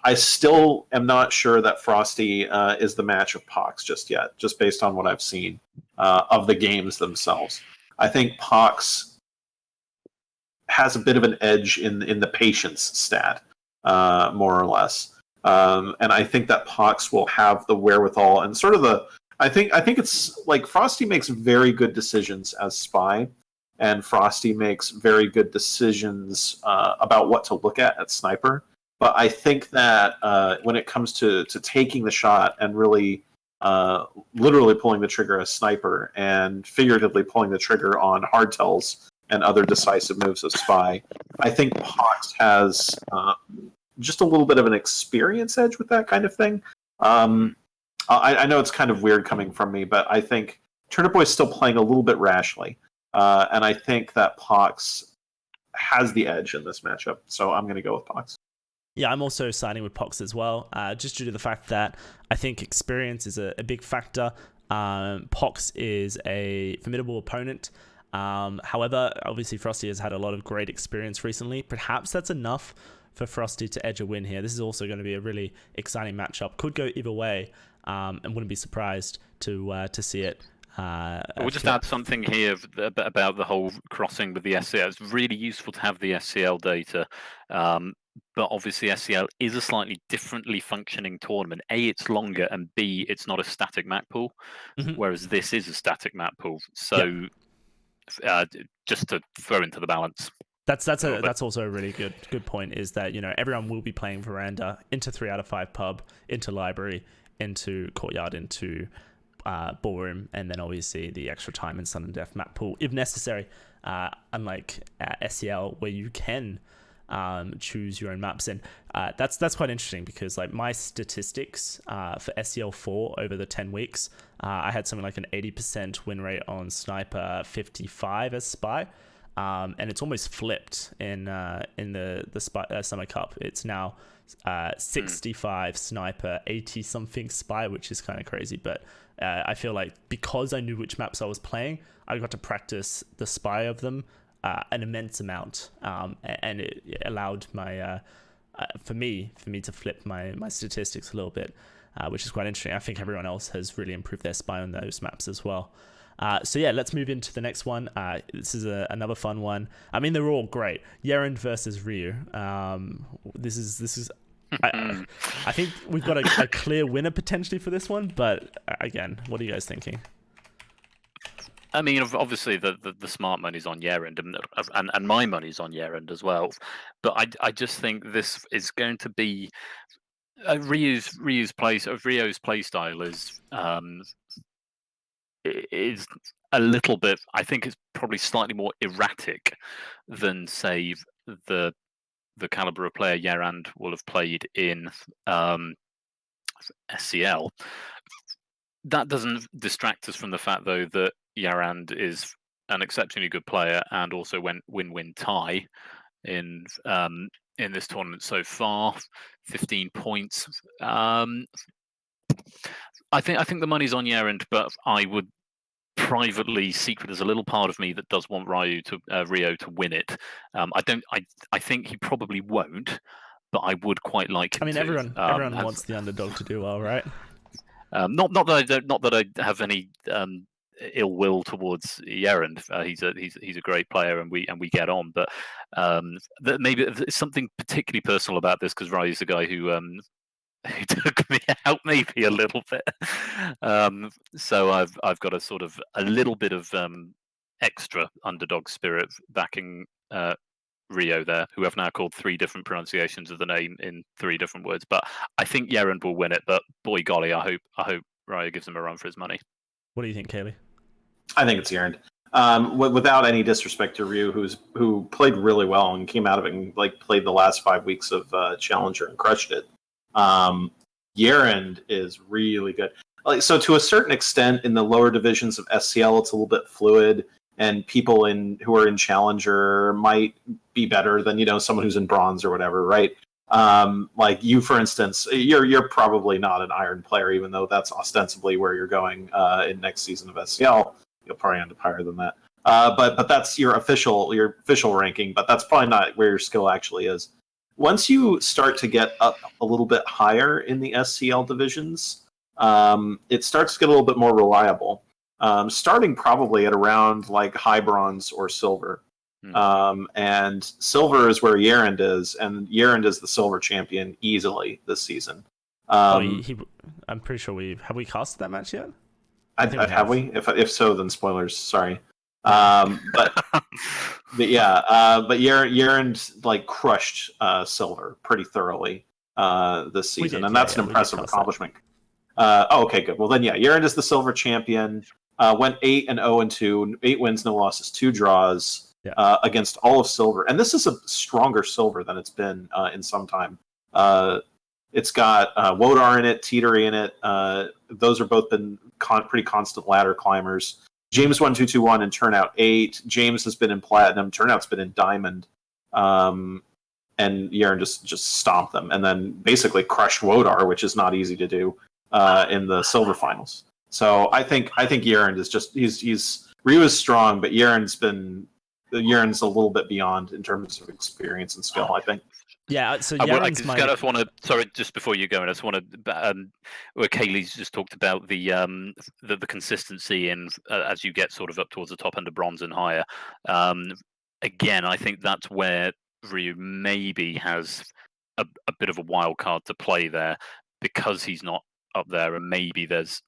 I still am not sure that Frosty is the match of Pox just yet, just based on what I've seen of the games themselves. I think Pox has a bit of an edge in the patience stat, more or less. And I think that Pox will have the wherewithal and sort of I think it's like Frosty makes very good decisions as Spy, and Frosty makes very good decisions about what to look at Sniper. But I think that when it comes to taking the shot and really literally pulling the trigger as Sniper and figuratively pulling the trigger on hardtails and other decisive moves as Spy, I think Pox has just a little bit of an experience edge with that kind of thing. I know it's kind of weird coming from me, but I think Turnip Boy's still playing a little bit rashly. And I think that Pox has the edge in this matchup. So I'm going to go with Pox. Yeah, I'm also siding with Pox as well, just due to the fact that I think experience is a big factor. Pox is a formidable opponent. However, obviously Frosty has had a lot of great experience recently. Perhaps that's enough for Frosty to edge a win here. This is also going to be a really exciting matchup. Could go either way, and wouldn't be surprised to see it. We'll just add something here about the whole crossing with the SCL. It's really useful to have the SCL data. But obviously SCL is a slightly differently functioning tournament. A, it's longer, and B, it's not a static map pool, whereas this is a static map pool. So just to throw into the balance. That's also a really good point, is that, you know, everyone will be playing Veranda into 3 out of 5 pub, into library, into courtyard, into ballroom, and then obviously the extra time in sudden death map pool if necessary, unlike SCL where you can choose your own maps. And that's quite interesting, because like my statistics for SCL4 over the 10 weeks, I had something like an 80% win rate on Sniper, 55 as Spy, and it's almost flipped in the Spy, Summer Cup. It's now 65 Sniper, 80 something Spy, which is kind of crazy. But I feel like because I knew which maps I was playing, I got to practice the Spy of them an immense amount, and it allowed my for me to flip my statistics a little bit, which is quite interesting. I think everyone else has really improved their Spy on those maps as well. So yeah, let's move into the next one. This is another fun one. I mean, they're all great. Yerand versus Ryu. This is. I think we've got a clear winner potentially for this one, but again, what are you guys thinking? I mean, obviously the smart money's on Yerand, and my money's on Yerand as well. But I just think this is going to be Rio's play style is a little bit. I think it's probably slightly more erratic than, say, the caliber of player Yerand will have played in SCL. That doesn't distract us from the fact, though, that Yerand is an exceptionally good player and also went win-win tie in this tournament so far. 15 points. I think the money's on Yerand, but I would privately, there's a little part of me that does want Rio to win it. I think he probably won't, but I would quite like him. I mean, to. everyone wants the underdog to do well, right? Not that I have any ill will towards Yerand. He's a great player, and we get on. But maybe there's something particularly personal about this, because Ryo's the guy who took me out maybe a little bit. So I've got a little bit of extra underdog spirit backing Rio there, who have now called 3 different pronunciations of the name in 3 different words. But I think Yerand will win it. But boy golly, I hope Rio gives him a run for his money. What do you think, Kaylee? I think it's Yerand. Without any disrespect to Ryu, who played really well and came out of it and played the last 5 weeks of Challenger and crushed it. Yerand is really good. So to a certain extent, in the lower divisions of SCL, it's a little bit fluid, and people who are in Challenger might be better than someone who's in Bronze or whatever, right? Like you, for instance, you're probably not an Iron player, even though that's ostensibly where you're going in next season of SCL. You'll probably end up higher than that. But that's your official ranking. But that's probably not where your skill actually is. Once you start to get up a little bit higher in the SCL divisions, it starts to get a little bit more reliable. Starting probably at around high bronze or silver. And silver is where Yerand is, and Yerand is the silver champion easily this season. I'm pretty sure have we casted that match yet? Have we? If so, then spoilers. Sorry. But Yerand crushed silver pretty thoroughly this season, and that's an impressive accomplishment. Okay, good. Well then, Yerand is the silver champion. Went 8-0-2, 8 wins, no losses, 2 draws against all of silver, and this is a stronger silver than it's been in some time. It's got Wodar in it, Teetery in it. Those are both been pretty constant ladder climbers. James 1221 and Turnout 8. James has been in platinum. Turnout's been in diamond. and Yeren just stomped them, and then basically crushed Wodar, which is not easy to do in the silver finals. So I think Yeren is just he's Ryu is strong, but Yeren's a little bit beyond in terms of experience and skill, I think. Yeah, so I Yaren's just want to. Sorry, just before you go, I just want to. Where Kaylee's just talked about the consistency in as you get sort of up towards the top end of bronze and higher. Again, I think that's where Ryu maybe has a bit of a wild card to play there, because he's not up there, and maybe there's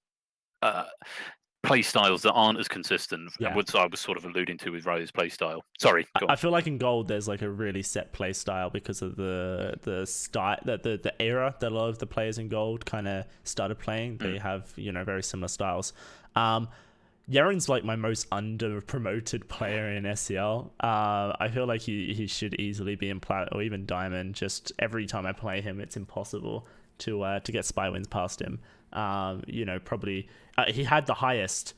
play styles that aren't as consistent. Yeah. Which I was sort of alluding to with Ryu's play style. Sorry, go on. I feel like in gold there's like a really set play style because of the style, the era that a lot of the players in gold kind of started playing. They have very similar styles. Yaren's like my most under promoted player in SCL. I feel like he should easily be in plat or even diamond. Just every time I play him, it's impossible to get spy wins past him. Probably he had the highest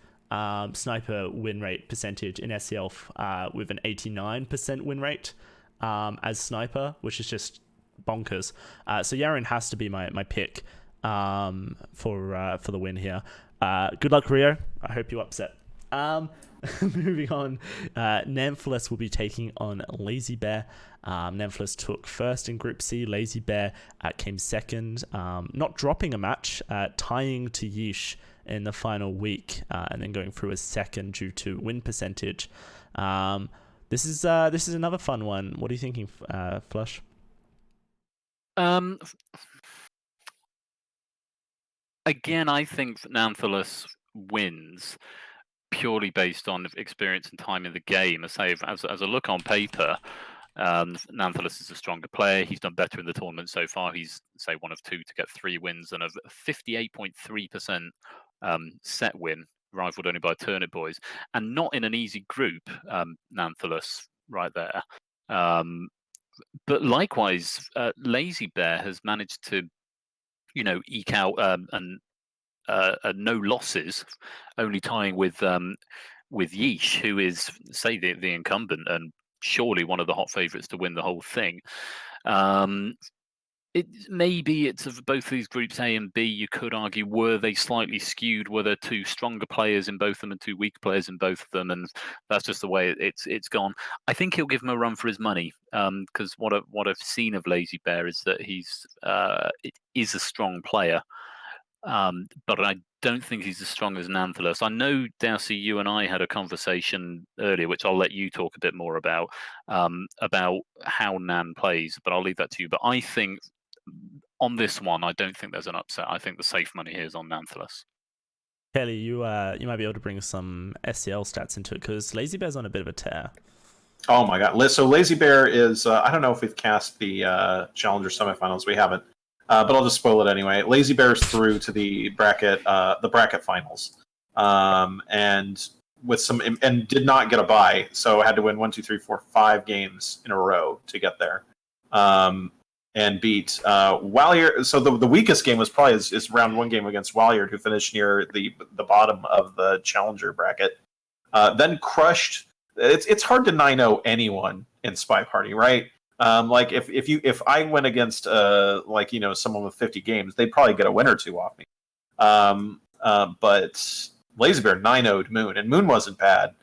sniper win rate percentage in SCL with an 89% win rate as sniper, which is just bonkers. So Yaren has to be my pick for the win here. Good luck, Rio. I hope you upset. Moving on, Namphalis will be taking on Lazy Bear. Namphalis took first in Group C. Lazy Bear came second, not dropping a match, tying to Yeesh in the final week, and then going through as second due to win percentage. This is another fun one. What are you thinking, Flush? Again, I think Namphalis wins purely based on experience and time in the game. I say, as a look on paper, Namphalis is a stronger player. He's done better in the tournament so far. He's, say, one of two to get 3 wins and a 58.3% set win, rivaled only by Turnip Boys, and not in an easy group. Namphalis right there. But likewise, Lazy Bear has managed to, eke out no losses, only tying with Yeesh, who is, say, the incumbent and surely one of the hot favourites to win the whole thing. Maybe it's of both these groups A and B. You could argue, were they slightly skewed? Were there 2 stronger players in both of them and 2 weak players in both of them? And that's just the way it's gone. I think he'll give him a run for his money, because what I've seen of Lazy Bear is that it is a strong player. But I don't think he's as strong as Namphalis. I know, Darcy, you and I had a conversation earlier, which I'll let you talk a bit more about how Nan plays, but I'll leave that to you. But I think on this one, I don't think there's an upset. I think the safe money here is on Namphalis. Kelly, you might be able to bring some SCL stats into it, because Lazy Bear's on a bit of a tear. Oh my god! So Lazy Bear is I don't know if we've cast the Challenger semifinals. We haven't. But I'll just spoil it anyway. Lazy Bear's through to the bracket finals, and did not get a bye, so had to win 1, 2, 3, 4, 5 games in a row to get there, and beat Walyard. So the weakest game was probably his round 1 game against Walyard, who finished near the bottom of the Challenger bracket. Then crushed. It's hard to 9-0 anyone in SpyParty, right? Like if I went against someone with 50 games, they'd probably get a win or 2 off me. But Lazy Bear 9-0'd Moon, and Moon wasn't bad.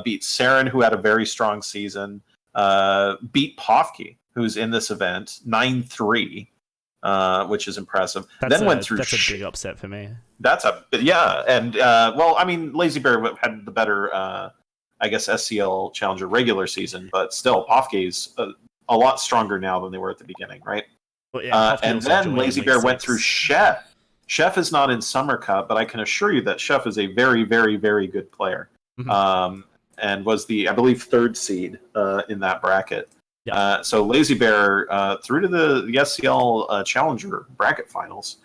Beat Saren, who had a very strong season. Beat Pofke, who's in this event, 9-3, which is impressive. That's a big upset for me. And Lazy Bear had the better, I guess, SCL Challenger regular season, but still, Pofke's a lot stronger now than they were at the beginning, right? Well, yeah, and then Lazy Bear went through Chef. Chef is not in Summer Cup, but I can assure you that Chef is a very, very, very good player. Mm-hmm. And was I believe, 3rd seed in that bracket. Yeah. So Lazy Bear through to the SCL Challenger bracket finals.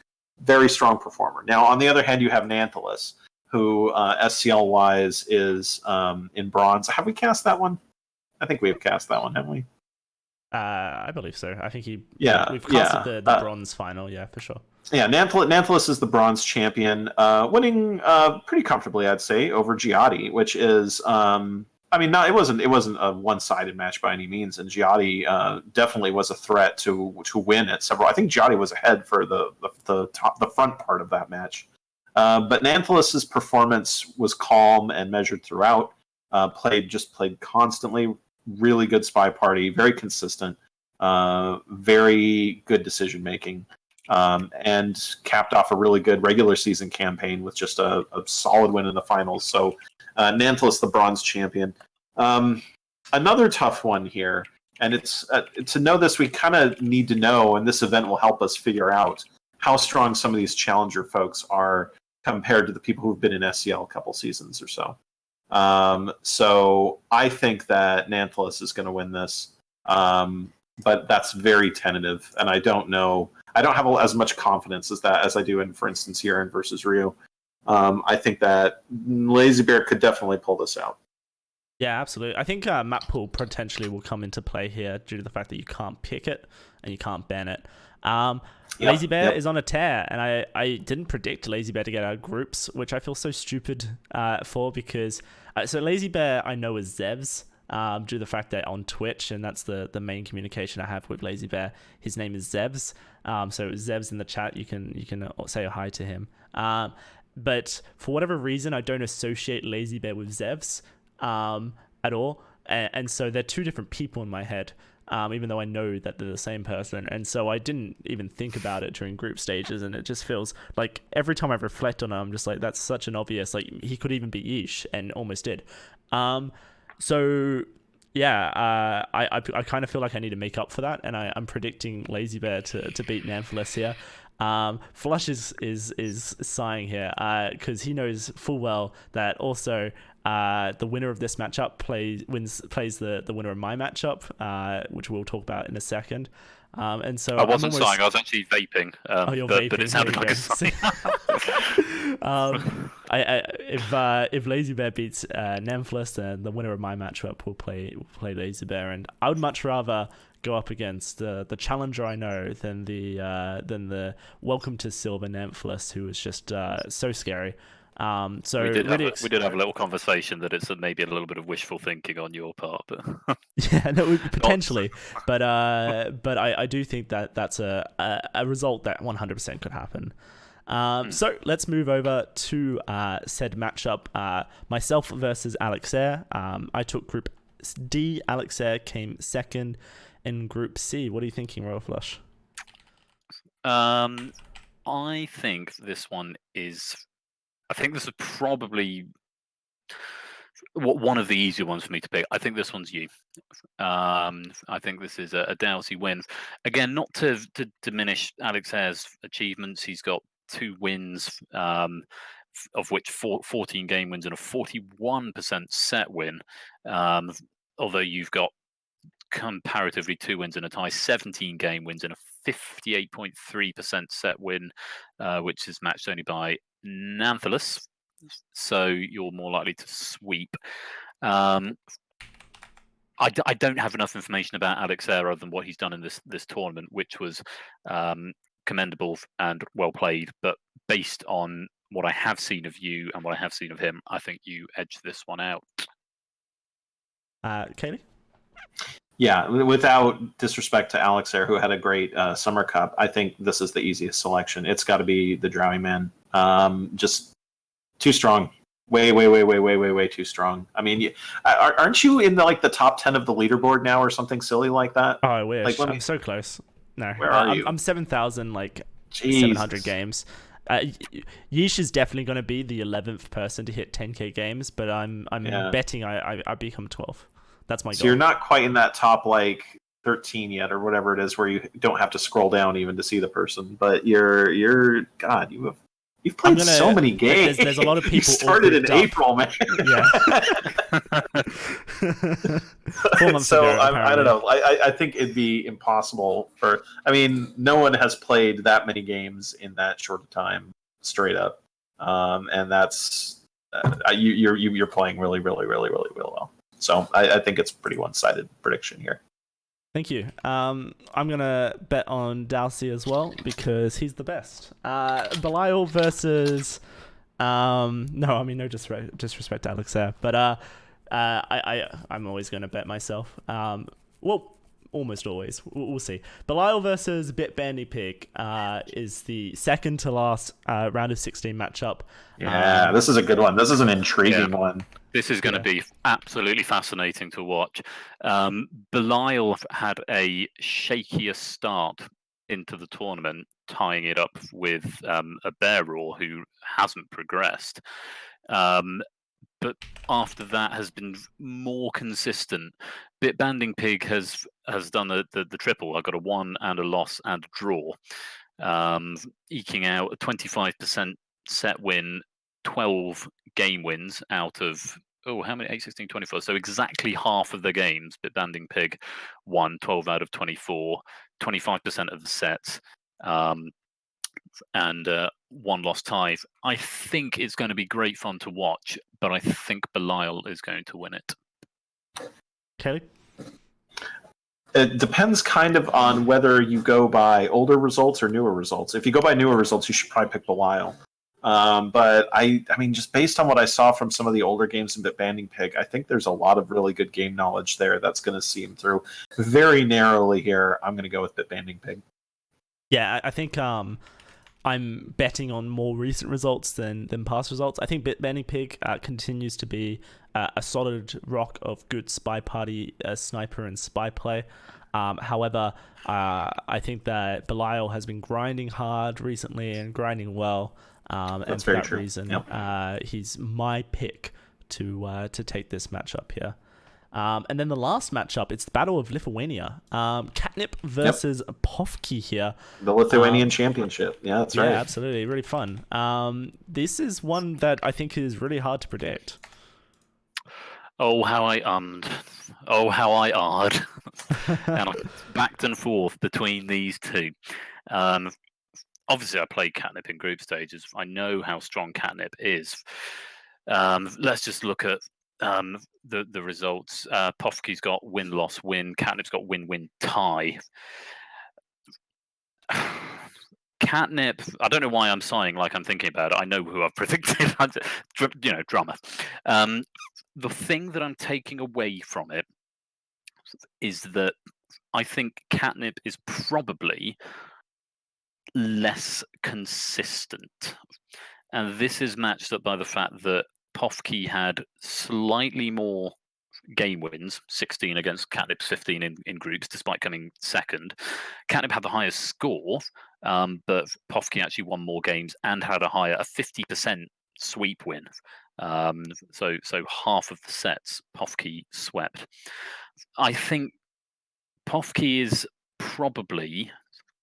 Very strong performer. Now, on the other hand, you have Namphalis, who SCL-wise is in bronze. Have we cast that one? I think we have cast that one, haven't we? I believe so. I think we've casted the bronze final, for sure. Yeah, Namphalis is the bronze champion, winning pretty comfortably, I'd say, over Giotti, which is I mean, no, it wasn't a one-sided match by any means, and Giotti definitely was a threat to win at several. I think Giotti was ahead for the front part of that match, but Nanthalis' performance was calm and measured throughout. Played constantly. Really good SpyParty, very consistent, very good decision making, and capped off a really good regular season campaign with just a solid win in the finals. So. Nanthalis, the bronze champion. Another tough one here, and it's to know this, we kind of need to know, and this event will help us figure out how strong some of these challenger folks are compared to the people who've been in SCL a couple seasons or so. So I think that Nanthalis is going to win this, but that's very tentative, and I don't know. I don't have as much confidence as I do in, for instance, Urine versus Ryu. I think that Lazy Bear could definitely pull this out. Yeah, absolutely. I think map pool potentially will come into play here due to the fact that you can't pick it and you can't ban it. Lazy Bear is on a tear, and I didn't predict Lazy Bear to get out of groups, which I feel so stupid for, because so Lazy Bear I know is Zevs, due to the fact that on Twitch, and that's the main communication I have with Lazy Bear, his name is Zevs. So Zevs in the chat, you can say hi to him. But for whatever reason, I don't associate Lazy Bear with Zevs at all. And so they're two different people in my head, even though I know that they're the same person. And so I didn't even think about it during group stages. And it just feels like every time I reflect on it, I'm just like, that's such an obvious, like he could even be Yeesh, and almost did. So yeah, I kind of feel like I need to make up for that. And I'm predicting Lazy Bear to beat Nanthalis here. Flush is sighing here because he knows full well that also the winner of this matchup plays the winner of my matchup, which we'll talk about in a second. And so I wasn't sighing, I was actually vaping. You're vaping. But it sounded like a sigh. If Lazy Bear beats Nanthalis, then the winner of my matchup will play Lazy Bear, and I would much rather go up against the challenger I know than the Welcome to Silver Nanthalis, who was just so scary. So we did have a little conversation that it's maybe a little bit of wishful thinking on your part, but yeah, no, potentially, but I do think that that's a result that 100% could happen. So let's move over to said matchup. Myself versus Alexair. I took Group D. Alexair came second in Group C. What are you thinking, Royal Flush? I think this is probably one of the easier ones for me to pick. I think this one's you. I think this is a Dowsey win. Again, not to diminish Alexair's achievements. He's got 2 wins, of which 14 game wins and a 41% set win. Although you've got comparatively 2 wins and a tie, 17 game wins and a 58.3% set win, which is matched only by Nanthalis. So you're more likely to sweep. I don't have enough information about Alexair other than what he's done in this tournament, which was commendable and well played. But based on what I have seen of you and what I have seen of him, I think you edge this one out. Kaylee? Yeah, without disrespect to Alexair, who had a great Summer Cup, I think this is the easiest selection. It's got to be the Drowy Man. Just too strong. Way too strong. I mean, aren't you in the top 10 of the leaderboard now or something silly like that? Oh, I wish. I'm so close. No, where are you? I'm 7,000, 700 games. Yeesh is definitely going to be the 11th person to hit 10k games, but I'm betting I become 12th. That's my goal. So you're not quite in that top 13 yet, or whatever it is, where you don't have to scroll down even to see the person. But you've played so many games. There's a lot of people. You started in April, man. Yeah. 4 months so ago, I don't know. I think it'd be impossible for. I mean, no one has played that many games in that short a time, straight up. And that's you're playing really well. So I think it's a pretty one-sided prediction here. Thank you. I'm going to bet on Dowsey as well because he's the best. Belial versus... no disrespect to Alexair. But I'm always going to bet myself. Well, almost always. We'll see. Belial versus Bitbandy Pig is the second to last round of 16 matchup. Yeah, this is a good one. This is an intriguing one. This is going to be absolutely fascinating to watch. Belial had a shakier start into the tournament, tying it up with a Bear Raw who hasn't progressed. But after that has been more consistent. Bitbanding Pig has done the triple. I got a 1 and a loss and a draw, eking out a 25% set win, 12 game wins out of how many? 8, 16, 24. So exactly half of the games Bitbanding Pig won, 12 out of 24, 25% of the sets. And 1 loss tie. I think it's going to be great fun to watch, but I think Belial is going to win it. Kelly? It depends kind of on whether you go by older results or newer results. If you go by newer results, you should probably pick Belial. But I mean, just based on what I saw from some of the older games in Bitbanding Pig, I think there's a lot of really good game knowledge there that's going to see him through. Very narrowly here, I'm going to go with Bitbanding Pig. Yeah, I think I'm betting on more recent results than past results. I think Bitbanding Pig continues to be a solid rock of good SpyParty sniper and spy play. However, I think that Belial has been grinding hard recently and grinding well. And for that reason, he's my pick to take this matchup here. And then the last matchup, it's the Battle of Lithuania. Catnip versus Povki here. The Lithuanian Championship. Yeah, that's right. Yeah, absolutely. Really fun. This is one that I think is really hard to predict. Oh, how I ummed. Oh, how I ahed. And I backed and forth between these two. Obviously, I played Catnip in group stages. I know how strong Catnip is. Let's just look at the results. Povki's got win, loss, win. Catnip's got win, win, tie. Catnip, I don't know why I'm sighing like I'm thinking about it. I know who I've predicted. Drama. The thing that I'm taking away from it is that I think Catnip is probably less consistent. And this is matched up by the fact that Povki had slightly more game wins, 16 against Catnip's 15 in groups, despite coming second. Catnip had the highest score, but Povki actually won more games and had a 50% sweep win. So half of the sets Povki swept. I think Povki is probably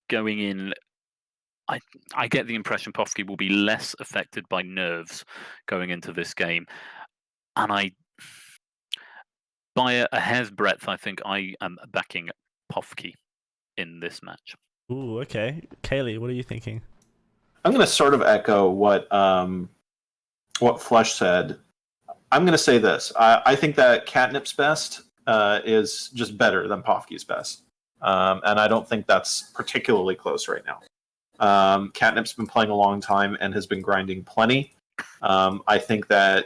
going in. I get the impression Povki will be less affected by nerves going into this game. And by a hair's breadth, I think I am backing Povki in this match. Ooh, okay. Kaylee, what are you thinking? I'm going to sort of echo what Flush said. I'm going to say this. I think that Catnip's best is just better than Povki's best. And I don't think that's particularly close right now. Catnip's been playing a long time and has been grinding plenty. I think that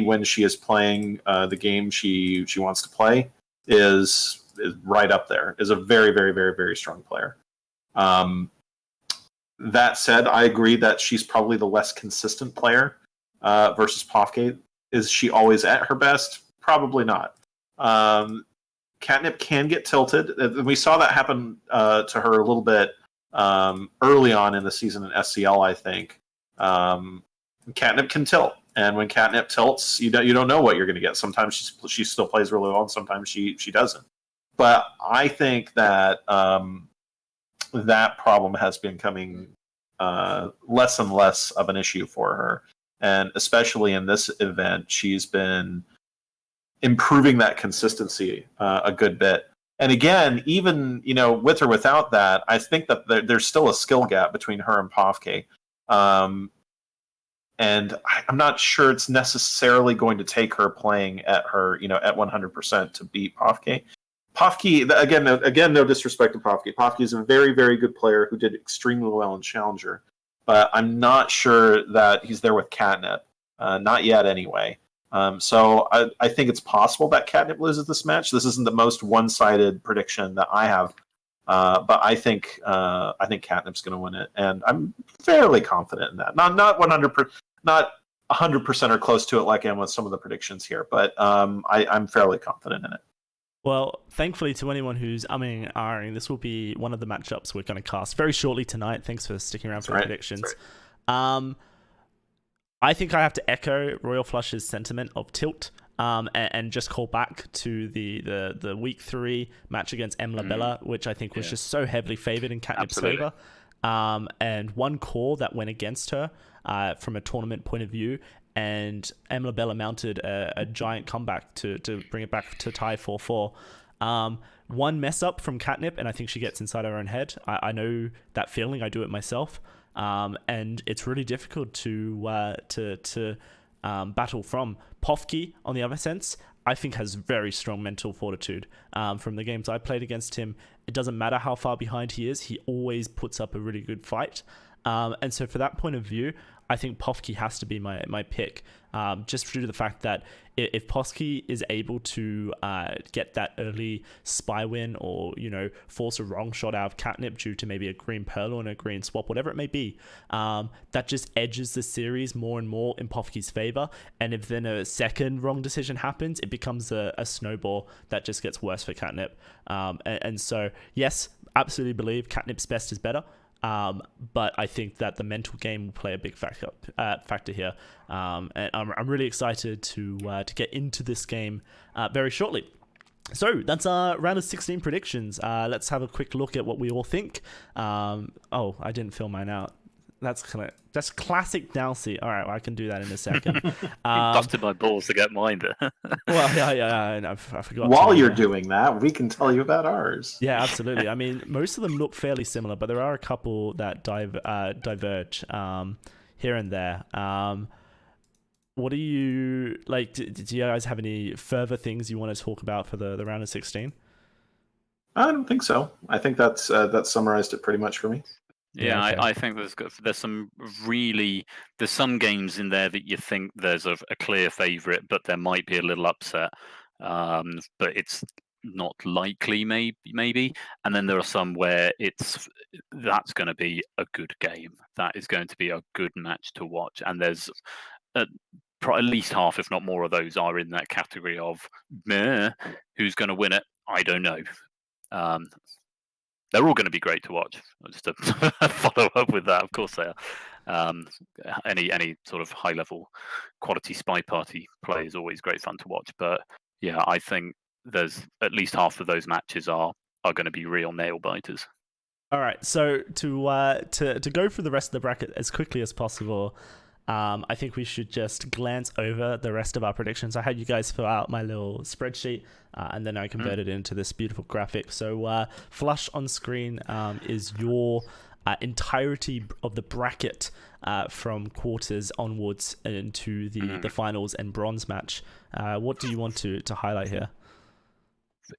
when she is playing the game she wants to play, is right up there. Is a very, very, very, very strong player. That said, I agree that she's probably the less consistent player versus Povki. Is she always at her best? Probably not. Catnip can get tilted. We saw that happen to her a little bit early on in the season in SCL, I think. Catnip can tilt, and when Catnip tilts, you don't know what you're going to get. Sometimes she still plays really well, and sometimes she doesn't. But I think that that problem has been becoming less and less of an issue for her, and especially in this event, she's been improving that consistency a good bit. And again, even with or without that, I think that there's still a skill gap between her and Povki. And I'm not sure it's necessarily going to take her playing at her, at 100% to beat Povki. Povki, again, no disrespect to Povki. Povki is a very, very good player who did extremely well in Challenger, but I'm not sure that he's there with Catnip. Not yet, anyway. So I think it's possible that Catnip loses this match. This isn't the most one-sided prediction that I have, but I think Catnip's going to win it, and I'm fairly confident in that. Not 100% or close to it like I am with some of the predictions here, but I'm fairly confident in it. Well, thankfully to anyone who's umming and ahhing, this will be one of the matchups we're going to cast very shortly tonight. Thanks for sticking around for the predictions. Right. I think I have to echo Royal Flush's sentiment of tilt, and just call back to the week 3 match against Emla Bella, which I think was just so heavily favored in Catnip's favor. And one call that went against her from a tournament point of view, and Emla Bella mounted a giant comeback to bring it back to tie 4-4. One mess up from Catnip, and I think she gets inside her own head. I know that feeling. I do it myself. And it's really difficult to battle from. Pofke, on the other sense, I think has very strong mental fortitude. From the games I played against him, it doesn't matter how far behind he is, he always puts up a really good fight. And so for that point of view, I think Pofke has to be my pick, just due to the fact that if Pofke is able to get that early spy win, or force a wrong shot out of Catnip due to maybe a green pearl or a green swap, whatever it may be, that just edges the series more and more in Pofke's favor. And if then a second wrong decision happens, it becomes a snowball that just gets worse for Catnip. And so yes, absolutely believe Catnip's best is better. But I think that the mental game will play a big factor here, and I'm really excited to get into this game very shortly. So that's our round of 16 predictions. Let's have a quick look at what we all think. Oh, I didn't fill mine out. That's classic Dowsey. All right, well, I can do that in a second. Busted my balls to get mine there. Well, yeah, I forgot. While you're doing that, we can tell you about ours. Yeah, absolutely. I mean, most of them look fairly similar, but there are a couple that diverge here and there. What do you like? Do you guys have any further things you want to talk about for the round of 16? I don't think so. I think that's summarized it pretty much for me. Yeah, okay. I think there's some games in there that you think there's a clear favourite, but there might be a little upset, but it's not likely, maybe. And then there are some where that's going to be a good game. That is going to be a good match to watch, and there's at least half, if not more, of those are in that category of who's going to win it. I don't know. They're all going to be great to watch. Just to follow up with that, of course they are. Any sort of high-level quality SpyParty play is always great fun to watch. But yeah, I think there's at least half of those matches are going to be real nail biters. All right, so to go through the rest of the bracket as quickly as possible, I think we should just glance over the rest of our predictions. I had you guys fill out my little spreadsheet, and then I converted it into this beautiful graphic. So flush on screen is your entirety of the bracket from quarters onwards into the finals and bronze match. What do you want to highlight here?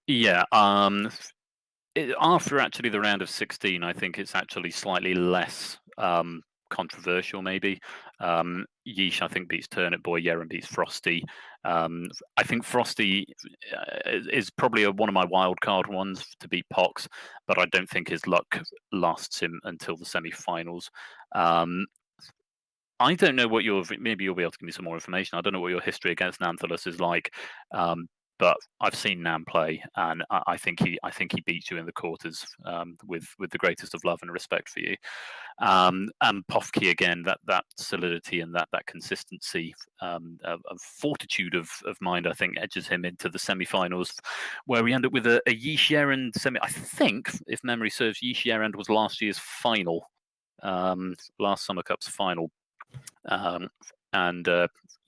Yeah, after actually the round of 16, I think it's actually slightly less controversial, maybe. Yeesh, I think, beats Turnip Boy. Yeren beats Frosty. I think Frosty is probably one of my wild card ones to beat Pox, but I don't think his luck lasts him until the semi-finals. I don't know what maybe you'll be able to give me some more information. I don't know what your history against Nanthalus is like, but I've seen Nam play, and I think he beats you in the quarters with the greatest of love and respect for you. And Pofke again, that solidity and that consistency of fortitude of mind, I think edges him into the semi-finals, where we end up with a Yeesh Yeren semi. I think, if memory serves, Yeesh Yeren was last year's final, last Summer Cup's final. And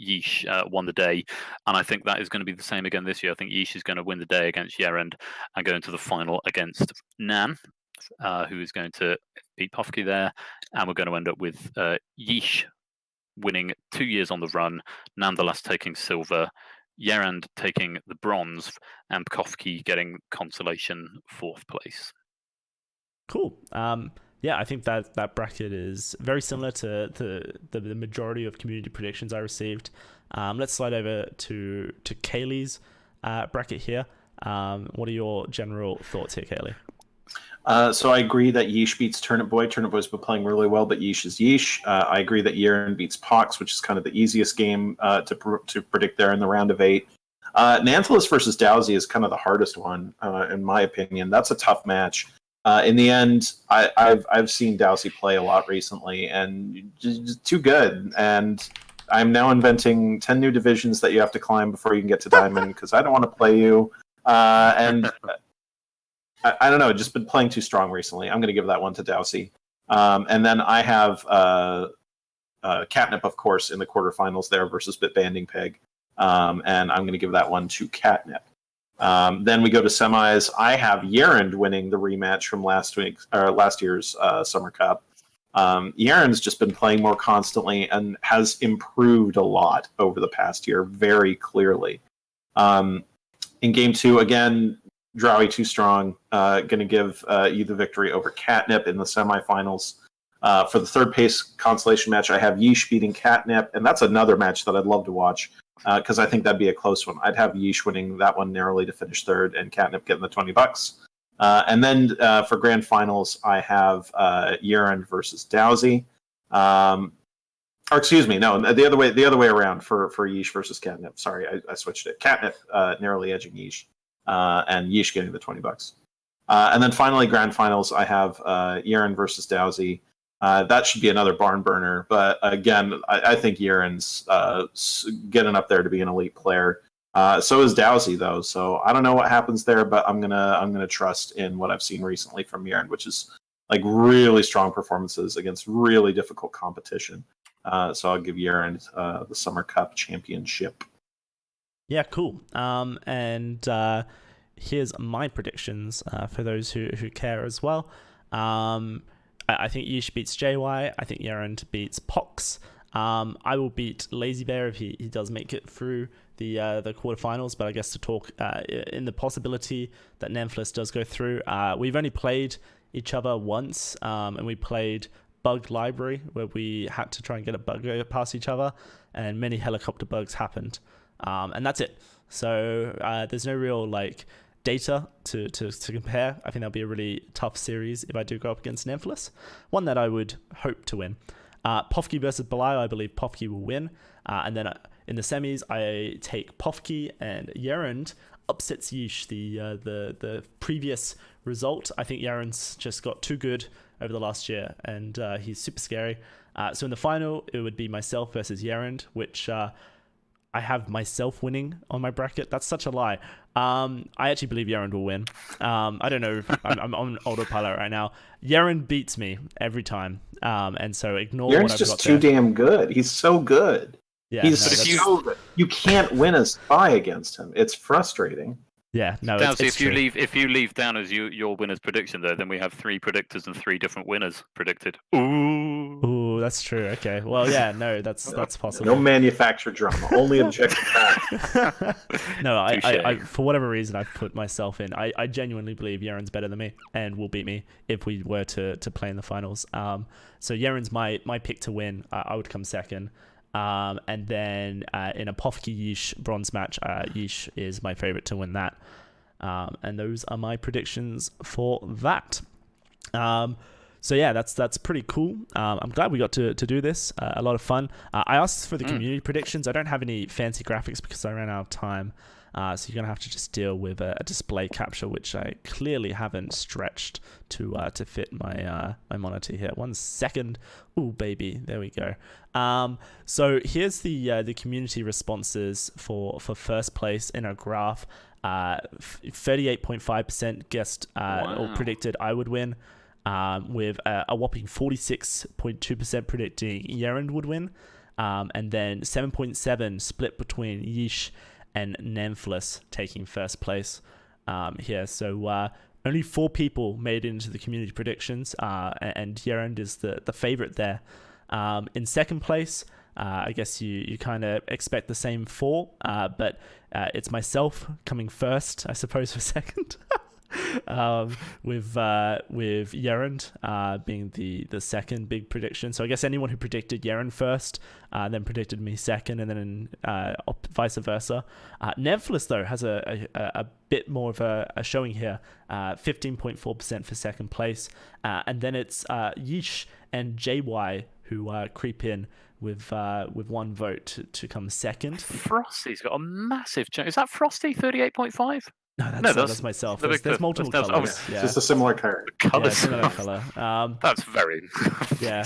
Yeesh won the day, and I think that is going to be the same again this year. I think Yeesh is going to win the day against Yerend and go into the final against Nam, who is going to beat Pofke there, and we're going to end up with Yeesh winning 2 years on the run, Nam the last taking silver, Yerend taking the bronze, and Pofke getting consolation 4th place. Cool. yeah, I think that bracket is very similar to the majority of community predictions I received. Let's slide over to Kaylee's bracket here. What are your general thoughts here, Kaylee? So I agree that Yeesh beats Turnip Boy. Turnip Boy's been playing really well, but Yeesh is Yeesh. I agree that Yeren beats Pox, which is kind of the easiest game to predict there in the round of 8. Nanthalus versus Dowsy is kind of the hardest one, in my opinion. That's a tough match. In the end, I've seen Dowsy play a lot recently, and just too good. And I'm now inventing 10 new divisions that you have to climb before you can get to Diamond, because I don't want to play you. And I don't know, just been playing too strong recently. I'm going to give that one to Dowsy. And then I have Catnip, of course, in the quarterfinals there versus Bitbanding Peg. And I'm going to give that one to Catnip. Then we go to semis. I have Yerend winning the rematch from last year's Summer Cup. Yeren's just been playing more constantly and has improved a lot over the past year, very clearly. In game 2, again, Drowy too strong. Going to give you the victory over Catnip in the semifinals. For the third place consolation match, I have Yeesh beating Catnip, and that's another match that I'd love to watch because I think that'd be a close one. I'd have Yeesh winning that one narrowly to finish third, and Catnip getting the $20. And then for grand finals, I have Yeren versus Dowsy. Or excuse me, no, the other way around for Yeesh versus Catnip. Sorry, I switched it. Catnip narrowly edging Yeesh, and Yeesh getting the $20. And then finally, grand finals, I have Yeren versus Dowsy. That should be another barn burner, but again, I think Yeren's getting up there to be an elite player. So is Dowsy though, so I don't know what happens there, but I'm gonna trust in what I've seen recently from Yeren, which is like really strong performances against really difficult competition. So I'll give Yeren the Summer Cup championship. Yeah, cool. And here's my predictions for those who care as well. I think Yeesh beats JY. I think Yeren beats Pox. I will beat Lazy Bear if he does make it through the quarterfinals, but I guess to talk in the possibility that Nanthalus does go through. We've only played each other once, and we played Bug Library, where we had to try and get a bug past each other, and many helicopter bugs happened. And that's it. So there's no real data to compare. I think that'll be a really tough series if I do go up against Nanthalus. One that I would hope to win. Pofke versus Belial, I believe Pofke will win. And then in the semis, I take Pofke, and Yeren upsets Yeesh, the previous result. I think Yeren's just got too good over the last year, and he's super scary. So in the final, it would be myself versus Yeren, which I have myself winning on my bracket. That's such a lie. I actually believe Yeren will win. I don't know. I'm on autopilot right now. Yeren beats me every time. And so ignore Yeren's what I've just got too there. damn good. He's so good. Yeah, He's so good. You can't win a spy against him. It's frustrating. Yeah, no, Dowsy, it's if true. you leave down as your winner's prediction there, then we have 3 predictors and 3 different winners predicted. Ooh, that's true. Okay, well, yeah, no, that's possible. No manufactured drama, only objective fact. No, I for whatever reason I've put myself in. I genuinely believe Yeren's better than me and will beat me if we were to play in the finals. So Yeren's my pick to win. I would come second. And then in a Pofke Yeesh bronze match, Yeesh is my favorite to win that. And those are my predictions for that. So yeah, that's pretty cool. I'm glad we got to do this. A lot of fun. I asked for the community predictions. I don't have any fancy graphics because I ran out of time. So you're gonna have to just deal with a display capture, which I clearly haven't stretched to fit my my monitor here. 1 second. Ooh, baby, there we go. So here's the community responses for first place in a graph. 38.5% guessed or predicted I would win. With a whopping 46.2% predicting Yeren would win, and then 7.7 split between Yeesh and Nanthalus taking first place here. So only 4 people made it into the community predictions, and Yeren is the favorite there. In second place, I guess you kind of expect the same 4, but it's myself coming first, I suppose, for second. with Yerand being the second big prediction. So I guess anyone who predicted Yerand first, then predicted me second, and then vice versa. Nephilus though has a bit more of a showing here, 15.4% for second place, and then it's Yeesh and JY who creep in with one vote to come second. Frosty's got a massive chance. Is that Frosty 38.5? No, that's myself. There's multiple colors. It's just a similar color. Colors. Yeah, similar color. That's very. Yeah.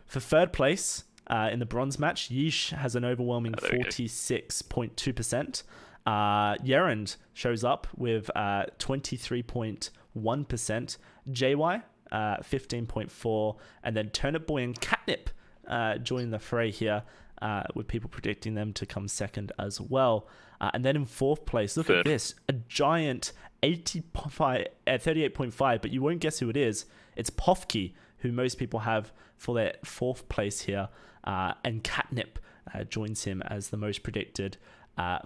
For third place in the bronze match, Yeesh has an overwhelming 46.2%. Yerand shows up with 23.1%. JY 15.4%, and then Turnip Boy and Catnip join the fray here, with people predicting them to come second as well. And then in fourth place, look at this, a giant 38.5%, but you won't guess who it is. It's Pofke, who most people have for their fourth place here, and Catnip joins him as the most predicted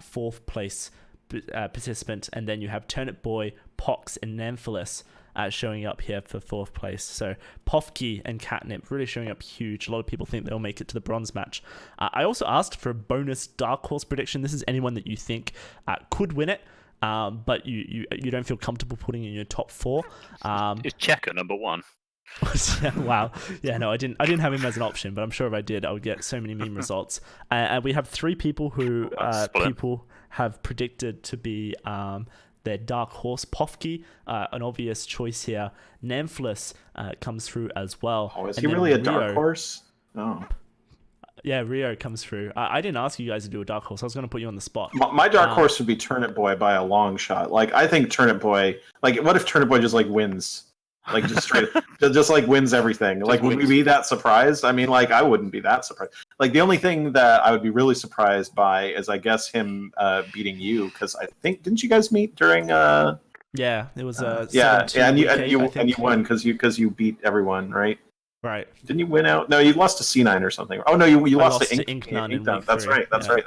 fourth place participant. And then you have Turnip Boy, Pox, and Nephilus showing up here for fourth place. So Pofke and Catnip really showing up huge. A lot of people think they'll make it to the bronze match. I also asked for a bonus dark horse prediction. This is anyone that you think could win it, but you don't feel comfortable putting in your top four. Is Checker number one? Wow. Yeah, no, I didn't have him as an option, but I'm sure if I did, I would get so many meme results. And we have three people who people have predicted to be their dark horse. Pofke, an obvious choice here. Nephilus comes through as well. Oh, is he really a dark horse? Oh. Yeah, Rio comes through. I didn't ask you guys to do a dark horse. I was going to put you on the spot. My dark horse would be Turnip Boy by a long shot. Like, I think Turnip Boy... Like, what if Turnip Boy just, like, wins? Like, just straight... just, like, wins everything. Like, would we be that surprised? I mean, like, I wouldn't be that surprised. Like, the only thing that I would be really surprised by is, I guess, him beating you. Because I think... Didn't you guys meet during... Yeah, it was... and you won because you beat everyone, right? Right. Didn't you win out? No, you lost to C9 or something. Oh no, you lost to Inknun. That's right. That's right.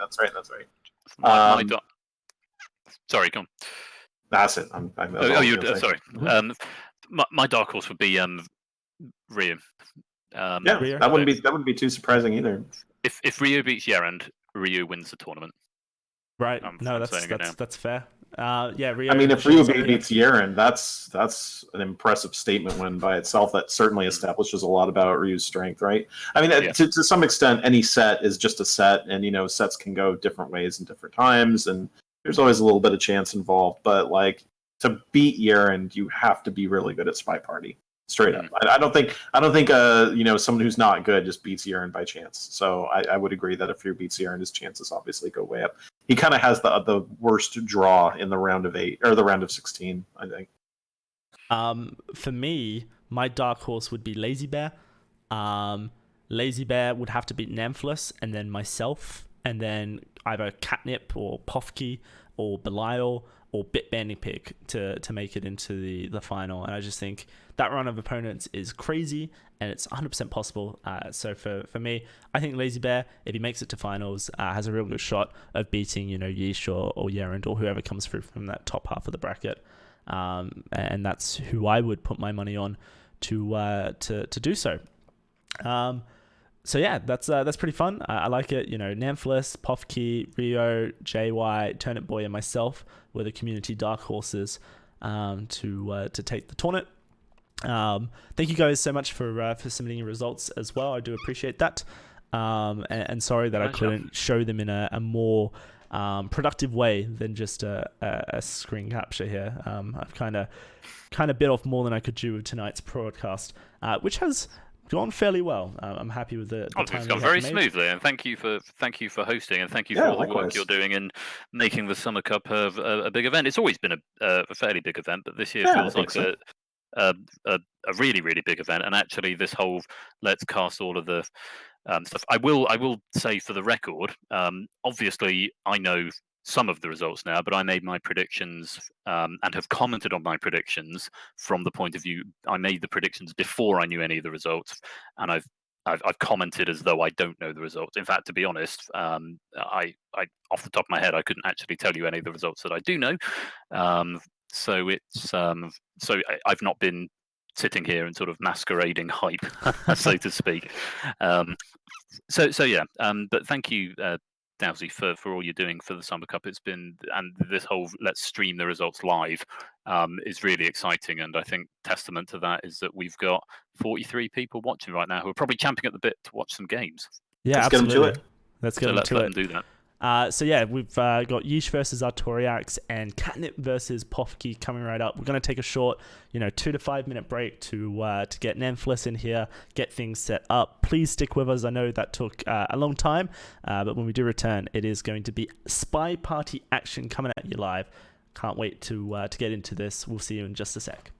Sorry, come on. That's it. Sorry. My dark horse would be Ryu. That wouldn't be too surprising either. If Ryu beats Yerand, Ryu wins the tournament. Right. That's fair. Rio. I mean, if Ryu beats Yerand, that's an impressive statement win by itself. That certainly establishes a lot about Ryu's strength, right? I mean, to some extent, any set is just a set, and sets can go different ways and different times, and there's always a little bit of chance involved. But like, to beat Yerand, you have to be really good at SpyParty. Straight up, I don't think someone who's not good just beats Yerand by chance. So I would agree that if Ryu beats Yerand, his chances obviously go way up. He kind of has the worst draw in the round of 8 or the round of 16, I think. For me, my dark horse would be Lazy Bear. Lazy Bear would have to beat Nephilus, and then myself, and then either Catnip or Pofke or Belial or Bitbanding Pig to make it into the final. And I just think that run of opponents is crazy, and it's 100% possible. So for me, I think Lazy Bear, if he makes it to finals, has a real good shot of beating Yeesh or Yerand or whoever comes through from that top half of the bracket. And that's who I would put my money on to do so. So yeah, that's pretty fun. I like it. Nephilus, Pofke, Rio, JY, Turnip Boy, and myself were the community dark horses to take the tournament. Thank you guys so much for submitting your results as well. I do appreciate that. And sorry that I couldn't show them in a more productive way than just a screen capture here. I've kind of bit off more than I could do with tonight's broadcast, which has gone fairly well. I'm happy with the time. It's gone very smoothly, and thank you for hosting, and thank you for all the work you're doing in making the Summer Cup a big event. It's always been a fairly big event, but this year feels like a really, really big event. And actually, this whole let's cast all of the stuff. I will say for the record, obviously I know some of the results now, but I made my predictions and have commented on my predictions from the point of view I made the predictions before I knew any of the results, and I've I've commented as though I don't know the results. In fact, to be honest, I off the top of my head, I couldn't actually tell you any of the results that I do know. So I've not been sitting here and sort of masquerading hype, so to speak. So yeah. But thank you, Dowsy, for all you're doing for the Summer Cup. It's been, and this whole let's stream the results live is really exciting. And I think testament to that is that we've got 43 people watching right now who are probably champing at the bit to watch some games. Yeah, let's absolutely. get them to it. Let's let them do that. So yeah, we've got Yeesh versus Artoriax and Catnip versus Pofsky coming right up. We're going to take a short, 2 to 5 minute break to get Nephilus in here, get things set up. Please stick with us. I know that took a long time, but when we do return, it is going to be SpyParty action coming at you live. Can't wait to get into this. We'll see you in just a sec.